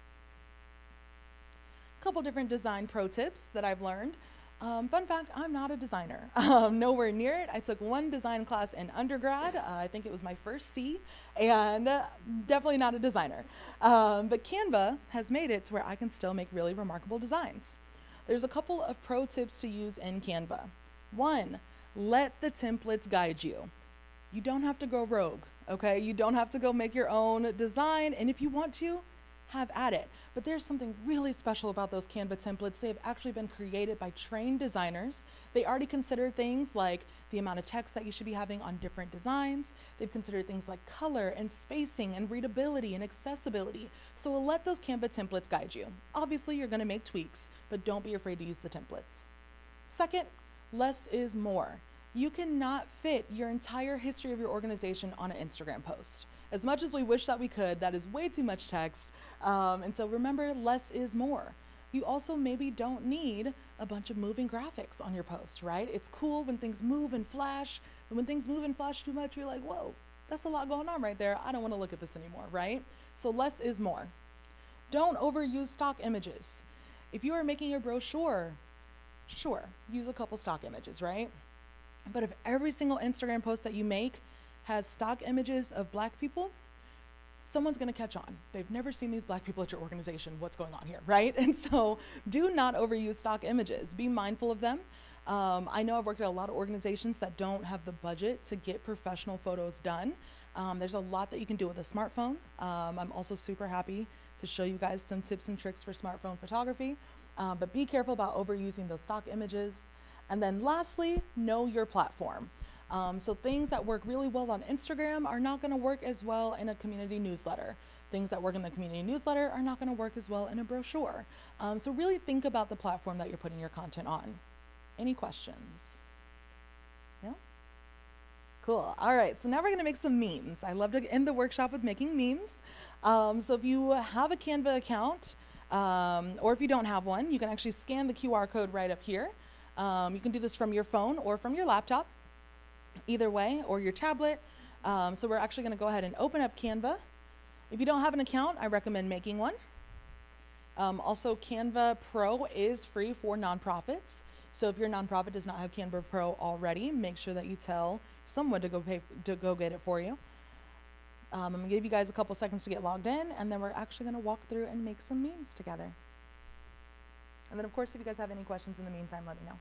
A couple different design pro tips that I've learned. Fun fact, I'm not a designer. Nowhere near it. I took one design class in undergrad. I think it was my first C, and definitely not a designer. But Canva has made it to where I can still make really remarkable designs. There's a couple of pro tips to use in Canva. One, let the templates guide you. You don't have to go rogue, okay? You don't have to go make your own design, and if you want to, have at it. But there's something really special about those Canva templates. They've actually been created by trained designers. They already consider things like the amount of text that you should be having on different designs. They've considered things like color and spacing and readability and accessibility. So we'll let those Canva templates guide you. Obviously, you're gonna make tweaks, but don't be afraid to use the templates. Second, less is more. You cannot fit your entire history of your organization on an Instagram post. As much as we wish that we could, that is way too much text. And so remember, less is more. You also maybe don't need a bunch of moving graphics on your post, right? It's cool when things move and flash, but when things move and flash too much, you're like, whoa, that's a lot going on right there. I don't want to look at this anymore, right? So less is more. Don't overuse stock images. If you are making a brochure, sure, use a couple stock images, right? But if every single Instagram post that you make has stock images of Black people, someone's gonna catch on. They've never seen these Black people at your organization. What's going on here, right? And so do not overuse stock images. Be mindful of them. I know I've worked at a lot of organizations that don't have the budget to get professional photos done. There's a lot that you can do with a smartphone. I'm also super happy to show you guys some tips and tricks for smartphone photography, but be careful about overusing those stock images. And then lastly, know your platform. So things that work really well on Instagram are not gonna work as well in a community newsletter. Things that work in the community newsletter are not gonna work as well in a brochure. So really think about the platform that you're putting your content on. Any questions? Yeah? Cool, all right, so now we're gonna make some memes. I love to end the workshop with making memes. So if you have a Canva account, or if you don't have one, you can actually scan the QR code right up here. You can do this from your phone or from your laptop, either way, or your tablet. So we're actually gonna go ahead and open up Canva. If you don't have an account, I recommend making one. Also, Canva Pro is free for nonprofits. So if your nonprofit does not have Canva Pro already, make sure that you tell someone to go get it for you. I'm gonna give you guys a couple seconds to get logged in, and then we're actually gonna walk through and make some memes together. And then of course, if you guys have any questions in the meantime, let me know.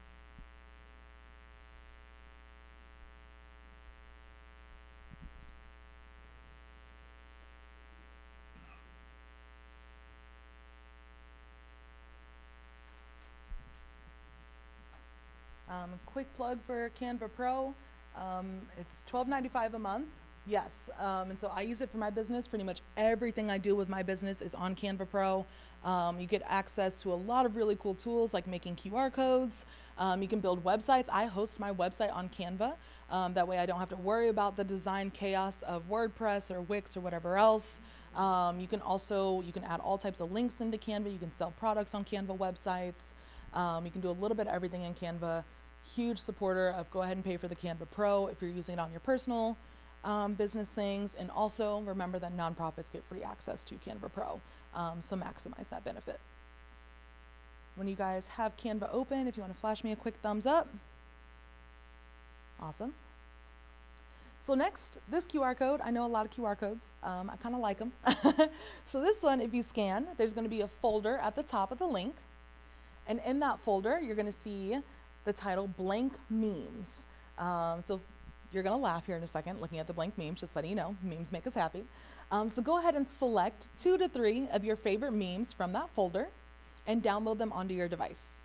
Quick plug for Canva Pro. It's $12.95 a month. Yes, and so I use it for my business. Pretty much everything I do with my business is on Canva Pro. You get access to a lot of really cool tools like making QR codes. You can build websites. I host my website on Canva. That way I don't have to worry about the design chaos of WordPress or Wix or whatever else. You can add all types of links into Canva. You can sell products on Canva websites. You can do a little bit of everything in Canva. Huge supporter of go ahead and pay for the Canva Pro if you're using it on your personal business things. And also remember that nonprofits get free access to Canva Pro. So maximize that benefit. When you guys have Canva open, if you want to flash me a quick thumbs up. Awesome. So next, this QR code, I know a lot of QR codes. I kind of like them. So this one, if you scan, there's going to be a folder at the top of the link. And in that folder, you're going to see the title blank memes. So you're going to laugh here in a second looking at the blank memes, just letting you know, memes make us happy. So go ahead and select 2 to 3 of your favorite memes from that folder and download them onto your device.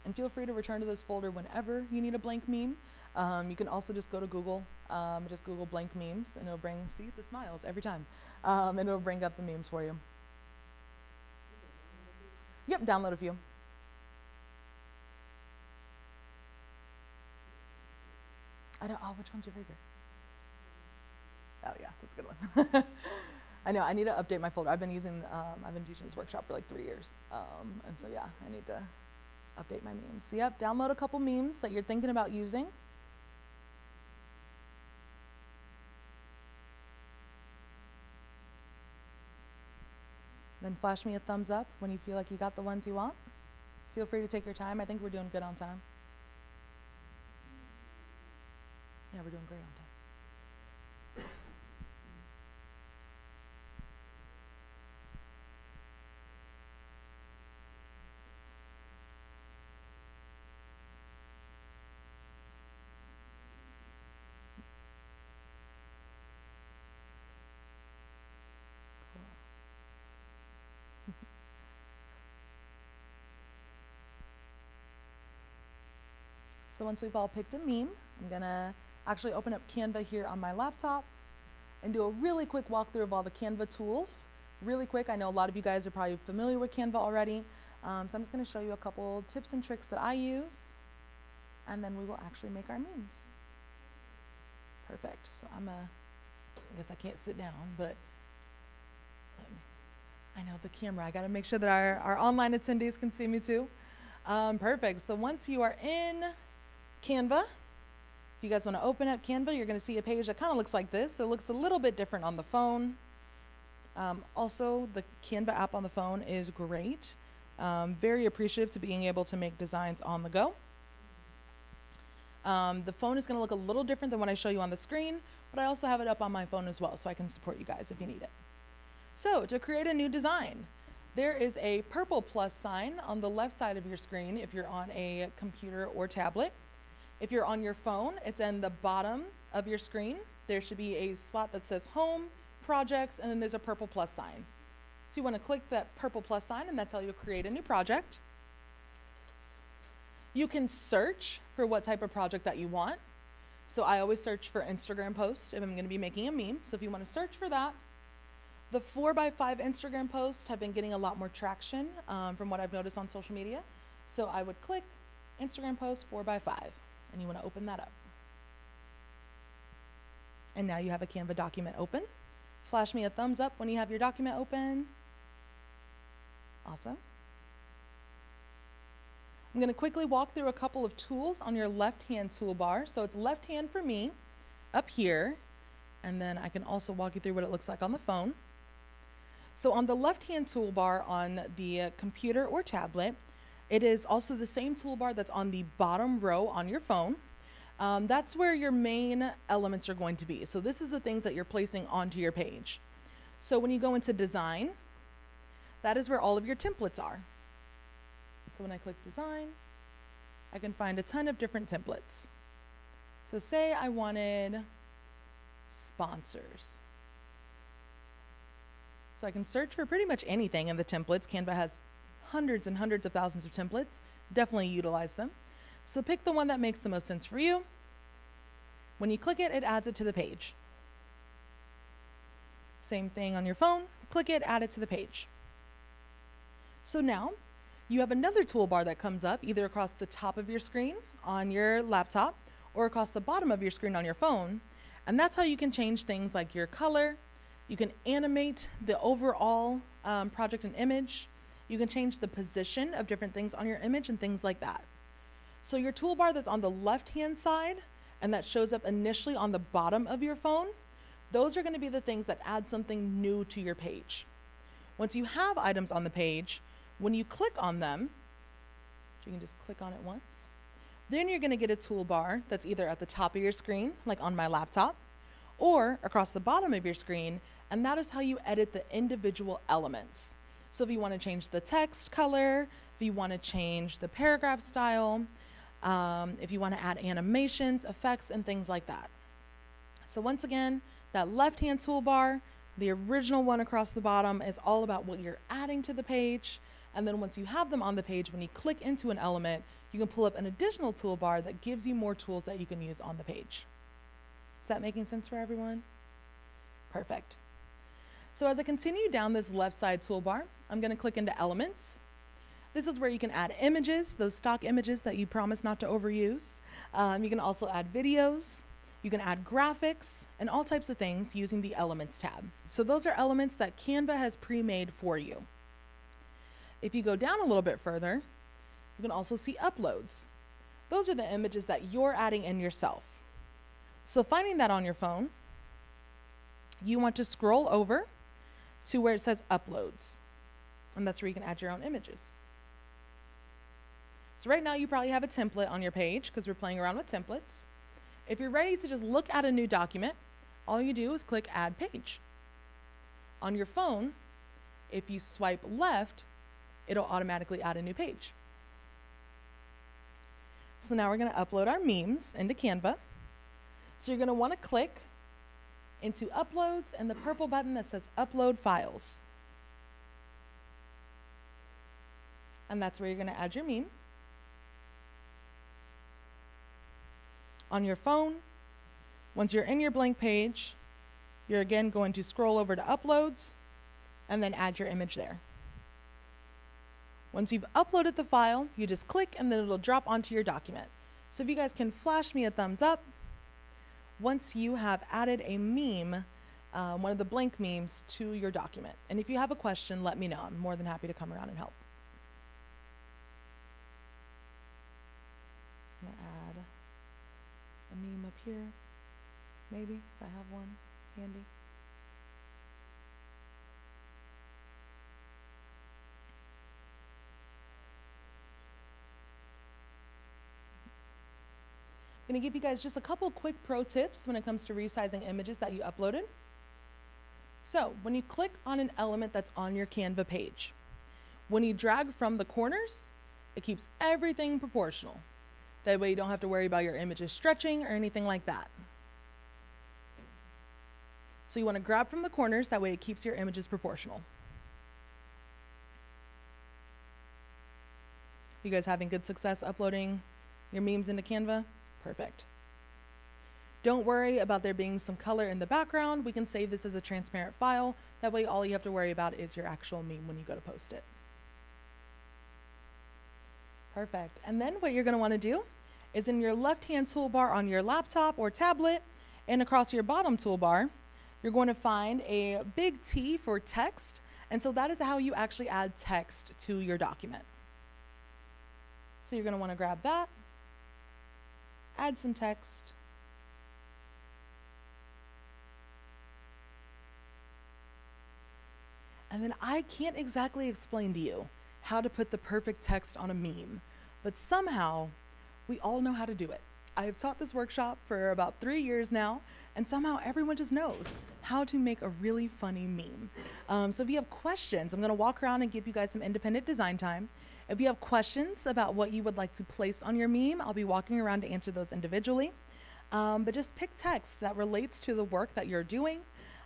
And feel free to return to this folder whenever you need a blank meme. You can also just go to Google, just Google blank memes, and it'll bring, see the smiles every time, and it'll bring up the memes for you. Yep, download a few. Which one's your favorite? Oh yeah, that's a good one. I know, I need to update my folder. I've been teaching this workshop for like 3 years. And so yeah, I need to update my memes. So yep, download a couple memes that you're thinking about using. Then flash me a thumbs up when you feel like you got the ones you want. Feel free to take your time. I think we're doing good on time. Yeah, we're doing great on time. So once we've all picked a meme, I'm gonna actually open up Canva here on my laptop and do a really quick walkthrough of all the Canva tools. Really quick, I know a lot of you guys are probably familiar with Canva already, so I'm just gonna show you a couple tips and tricks that I use, and then we will actually make our memes. Perfect, so I guess I can't sit down, but I know the camera, I gotta make sure that our online attendees can see me too. Perfect, so once you are in Canva, if you guys want to open up Canva, you're going to see a page that kind of looks like this. So it looks a little bit different on the phone. Also, the Canva app on the phone is great. Very appreciative to being able to make designs on the go. The phone is going to look a little different than what I show you on the screen, but I also have it up on my phone as well, so I can support you guys if you need it. So to create a new design, there is a purple plus sign on the left side of your screen if you're on a computer or tablet. If you're on your phone, it's in the bottom of your screen. There should be a slot that says Home, Projects, and then there's a purple plus sign. So you want to click that purple plus sign, and that's how you'll create a new project. You can search for what type of project that you want. So I always search for Instagram posts if I'm going to be making a meme. So if you want to search for that, the 4x5 Instagram posts have been getting a lot more traction from what I've noticed on social media. So I would click Instagram post 4x5. And you want to open that up. And now you have a Canva document open. Flash me a thumbs up when you have your document open. Awesome. I'm going to quickly walk through a couple of tools on your left-hand toolbar. So it's left hand for me up here. And then I can also walk you through what it looks like on the phone. So on the left-hand toolbar on the computer or tablet, it is also the same toolbar that's on the bottom row on your phone. That's where your main elements are going to be. So this is the things that you're placing onto your page. So when you go into design, that is where all of your templates are. So when I click design, I can find a ton of different templates. So say I wanted sponsors. So I can search for pretty much anything in the templates. Canva has hundreds and hundreds of thousands of templates. Definitely utilize them. So pick the one that makes the most sense for you. When you click it, it adds it to the page. Same thing on your phone. Click it, add it to the page. So now you have another toolbar that comes up either across the top of your screen on your laptop or across the bottom of your screen on your phone. And that's how you can change things like your color. You can animate the overall project and image. You can change the position of different things on your image and things like that. So your toolbar that's on the left-hand side and that shows up initially on the bottom of your phone, those are going to be the things that add something new to your page. Once you have items on the page, when you click on them, you can just click on it once, then you're going to get a toolbar that's either at the top of your screen, like on my laptop, or across the bottom of your screen, and that is how you edit the individual elements. So if you want to change the text color, if you want to change the paragraph style, if you want to add animations, effects, and things like that. So once again, that left-hand toolbar, the original one across the bottom, is all about what you're adding to the page. And then once you have them on the page, when you click into an element, you can pull up an additional toolbar that gives you more tools that you can use on the page. Is that making sense for everyone? Perfect. So as I continue down this left side toolbar, I'm going to click into elements. This is where you can add images, those stock images that you promise not to overuse. You can also add videos. You can add graphics and all types of things using the Elements tab. So those are elements that Canva has pre-made for you. If you go down a little bit further, you can also see uploads. Those are the images that you're adding in yourself. So finding that on your phone, you want to scroll over to where it says uploads. And that's where you can add your own images. So right now you probably have a template on your page because we're playing around with templates. If you're ready to just look at a new document, all you do is click Add Page. On your phone, if you swipe left, it'll automatically add a new page. So now we're going to upload our memes into Canva. So you're going to want to click into Uploads and the purple button that says Upload Files. And that's where you're going to add your meme. On your phone, once you're in your blank page, you're again going to scroll over to Uploads and then add your image there. Once you've uploaded the file, you just click and then it'll drop onto your document. So if you guys can flash me a thumbs up, once you have added a meme, one of the blank memes, to your document. And if you have a question, let me know. I'm more than happy to come around and help. I'm gonna add a meme up here, maybe, if I have one handy. I'm going to give you guys just a couple quick pro tips when it comes to resizing images that you uploaded. So when you click on an element that's on your Canva page, when you drag from the corners, it keeps everything proportional. That way you don't have to worry about your images stretching or anything like that. So you want to grab from the corners, that way it keeps your images proportional. You guys having good success uploading your memes into Canva? Perfect. Don't worry about there being some color in the background. We can save this as a transparent file. That way all you have to worry about is your actual meme when you go to post it. Perfect. And then what you're going to want to do is in your left-hand toolbar on your laptop or tablet and across your bottom toolbar, you're going to find a big T for text. And so that is how you actually add text to your document. So you're going to want to grab that, add some text. And then I can't exactly explain to you how to put the perfect text on a meme, but somehow we all know how to do it. I have taught this workshop for about 3 years now, and somehow everyone just knows how to make a really funny meme. So if you have questions, I'm going to walk around and give you guys some independent design time. If you have questions about what you would like to place on your meme, I'll be walking around to answer those individually. But just pick text that relates to the work that you're doing.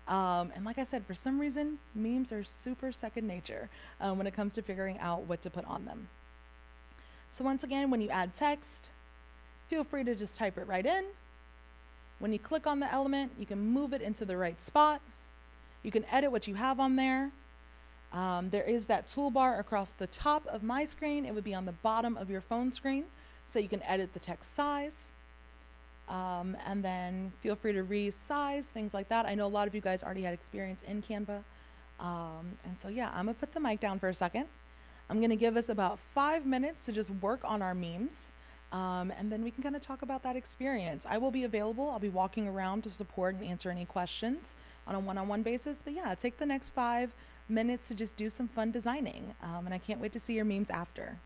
And like I said, for some reason, memes are super second nature when it comes to figuring out what to put on them. So once again, when you add text, feel free to just type it right in. When you click on the element, you can move it into the right spot. You can edit what you have on there. There is that toolbar across the top of my screen. It would be on the bottom of your phone screen, so you can edit the text size. And then feel free to resize, things like that. I know a lot of you guys already had experience in Canva. And so yeah, I'm gonna put the mic down for a second. I'm gonna give us about 5 minutes to just work on our memes. And then we can kind of talk about that experience. I will be available. I'll be walking around to support and answer any questions on a one-on-one basis. But yeah, take the next 5 minutes to just do some fun designing. And I can't wait to see your memes after.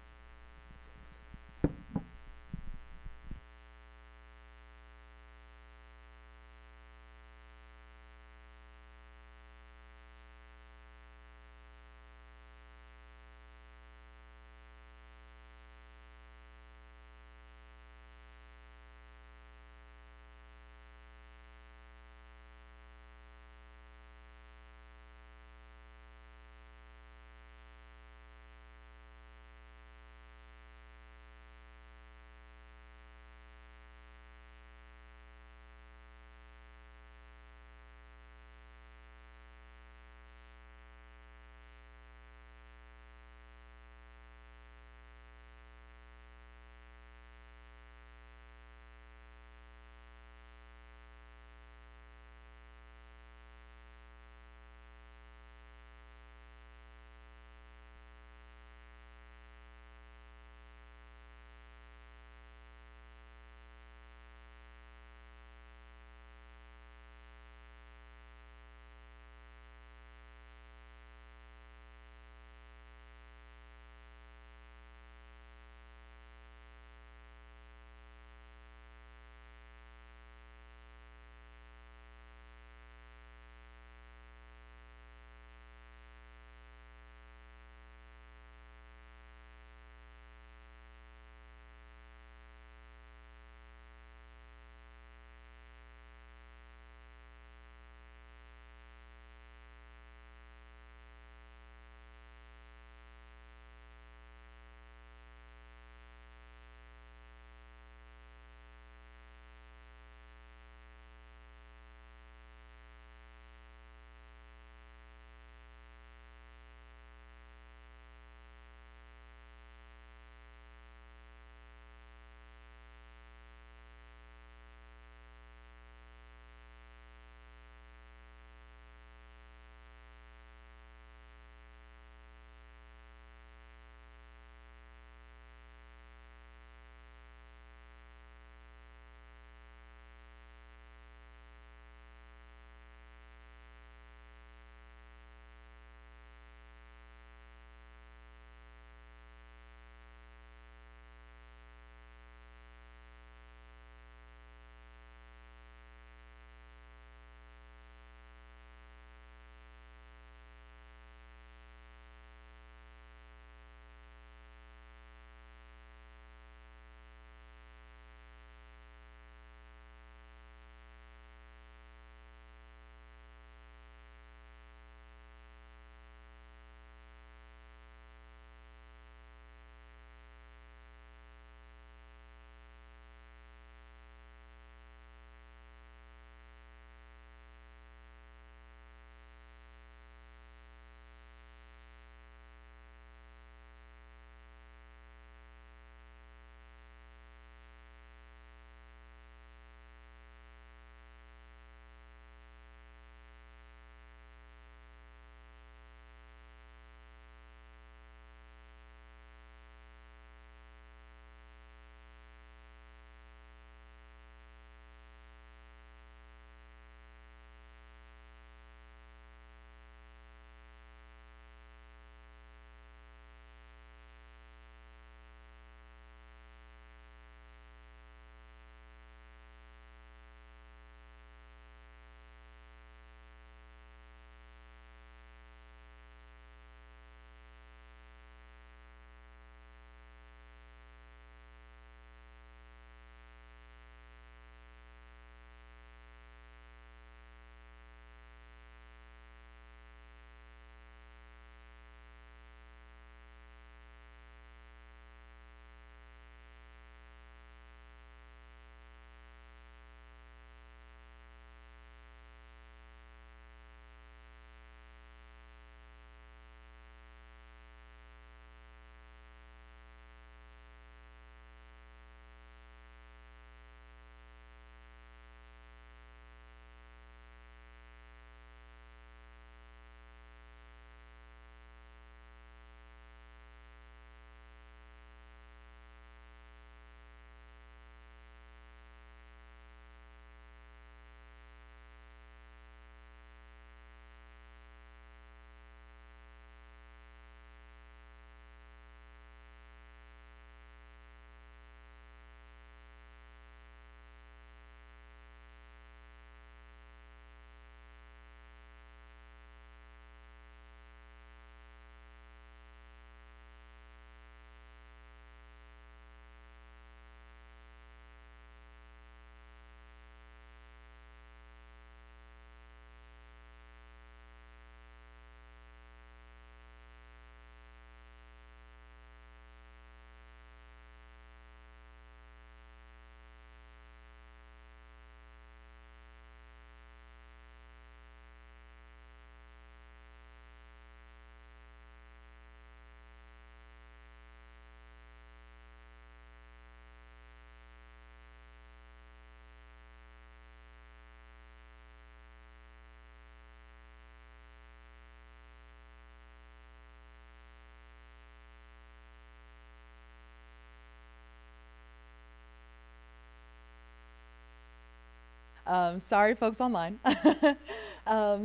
Sorry, folks online.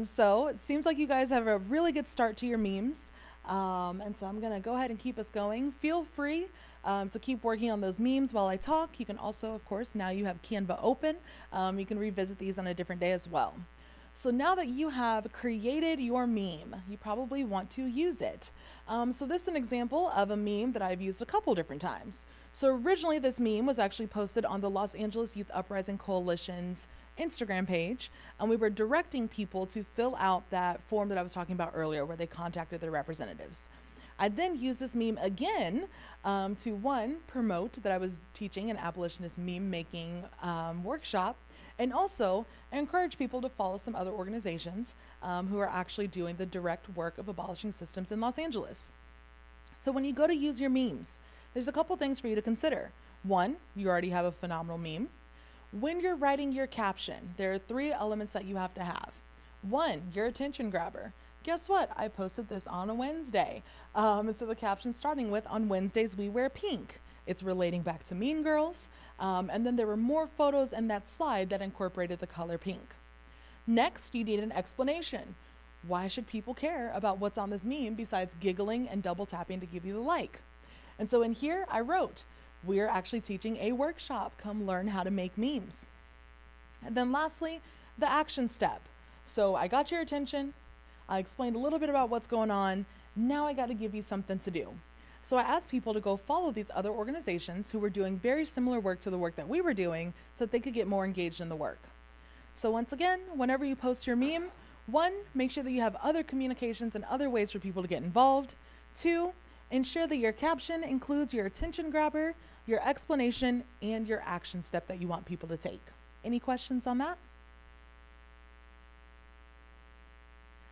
So it seems like you guys have a really good start to your memes. And so I'm going to go ahead and keep us going. Feel free to keep working on those memes while I talk. You can also, of course, now you have Canva open. You can revisit these on a different day as well. So now that you have created your meme, you probably want to use it. So this is an example of a meme that I've used a couple different times. So originally this meme was actually posted on the Los Angeles Youth Uprising Coalition's Instagram page, and we were directing people to fill out that form that I was talking about earlier where they contacted their representatives. I then used this meme again to, one, promote that I was teaching an abolitionist meme making workshop, and also encourage people to follow some other organizations who are actually doing the direct work of abolishing systems in Los Angeles. So when you go to use your memes, there's a couple things for you to consider. One, you already have a phenomenal meme. When you're writing your caption, there are 3 elements that you have to have. One, your attention grabber. Guess what? I posted this on a Wednesday. So the caption's starting with, on Wednesdays we wear pink. It's relating back to Mean Girls. And then there were more photos in that slide that incorporated the color pink. Next, you need an explanation. Why should people care about what's on this meme besides giggling and double tapping to give you the like? And so in here, I wrote, we're actually teaching a workshop. Come learn how to make memes. And then lastly, the action step. So I got your attention. I explained a little bit about what's going on. Now I got to give you something to do. So I asked people to go follow these other organizations who were doing very similar work to the work that we were doing so that they could get more engaged in the work. So once again, whenever you post your meme, 1, make sure that you have other communications and other ways for people to get involved. 2, ensure that your caption includes your attention grabber, your explanation, and your action step that you want people to take. Any questions on that?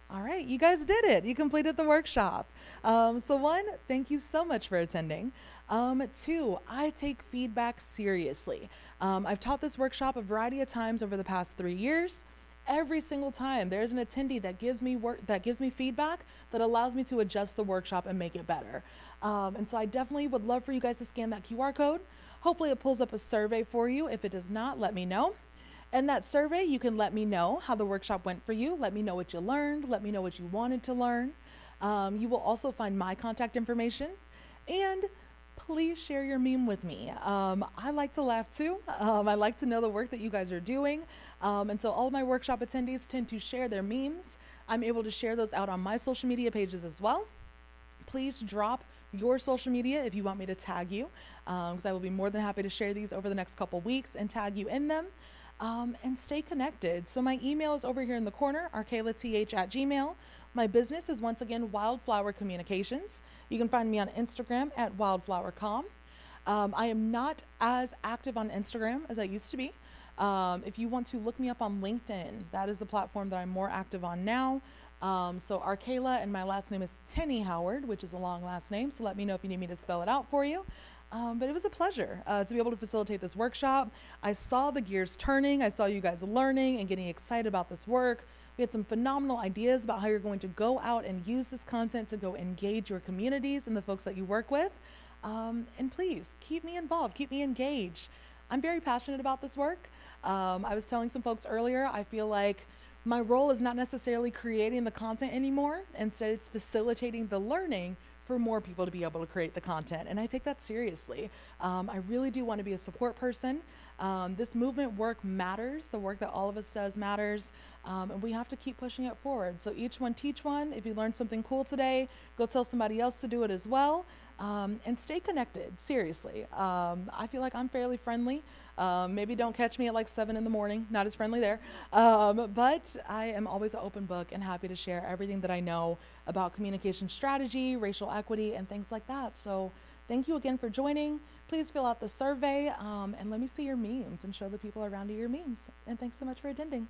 All right, you guys did it. You completed the workshop. So 1, thank you so much for attending. 2, I take feedback seriously. I've taught this workshop a variety of times over the past 3 years. Every single time there's an attendee that gives me feedback that allows me to adjust the workshop and make it better. And so I definitely would love for you guys to scan that QR code. Hopefully it pulls up a survey for you. If it does not, let me know. In that survey, you can let me know how the workshop went for you. Let me know what you learned. Let me know what you wanted to learn. You will also find my contact information. And please share your meme with me. I like to laugh too. I like to know the work that you guys are doing. And so all of my workshop attendees tend to share their memes. I'm able to share those out on my social media pages as well. Please drop your social media if you want me to tag you, because I will be more than happy to share these over the next couple weeks and tag you in them. And stay connected. So my email is over here in the corner, arkaylath@gmail. My business is once again Wildflower Communications. You can find me on Instagram at wildflower.com. I am not as active on Instagram as I used to be. If you want to look me up on LinkedIn, that is the platform that I'm more active on now. So Arkayla, and my last name is Tenney-Howard, which is a long last name, so let me know if you need me to spell it out for you. But it was a pleasure to be able to facilitate this workshop. I saw the gears turning. I saw you guys learning and getting excited about this work. We had some phenomenal ideas about how you're going to go out and use this content to go engage your communities and the folks that you work with. And please, keep me involved, keep me engaged. I'm very passionate about this work. I was telling some folks earlier, I feel like my role is not necessarily creating the content anymore. Instead, it's facilitating the learning for more people to be able to create the content. And I take that seriously. I really do want to be a support person. This movement work matters. The work that all of us does matters. And we have to keep pushing it forward. So each one teach one. If you learned something cool today, go tell somebody else to do it as well. And stay connected, seriously. I feel like I'm fairly friendly. Maybe don't catch me at like 7 in the morning, not as friendly there. But I am always an open book and happy to share everything that I know about communication strategy, racial equity, and things like that. So thank you again for joining. Please fill out the survey and let me see your memes and show the people around you your memes. And thanks so much for attending.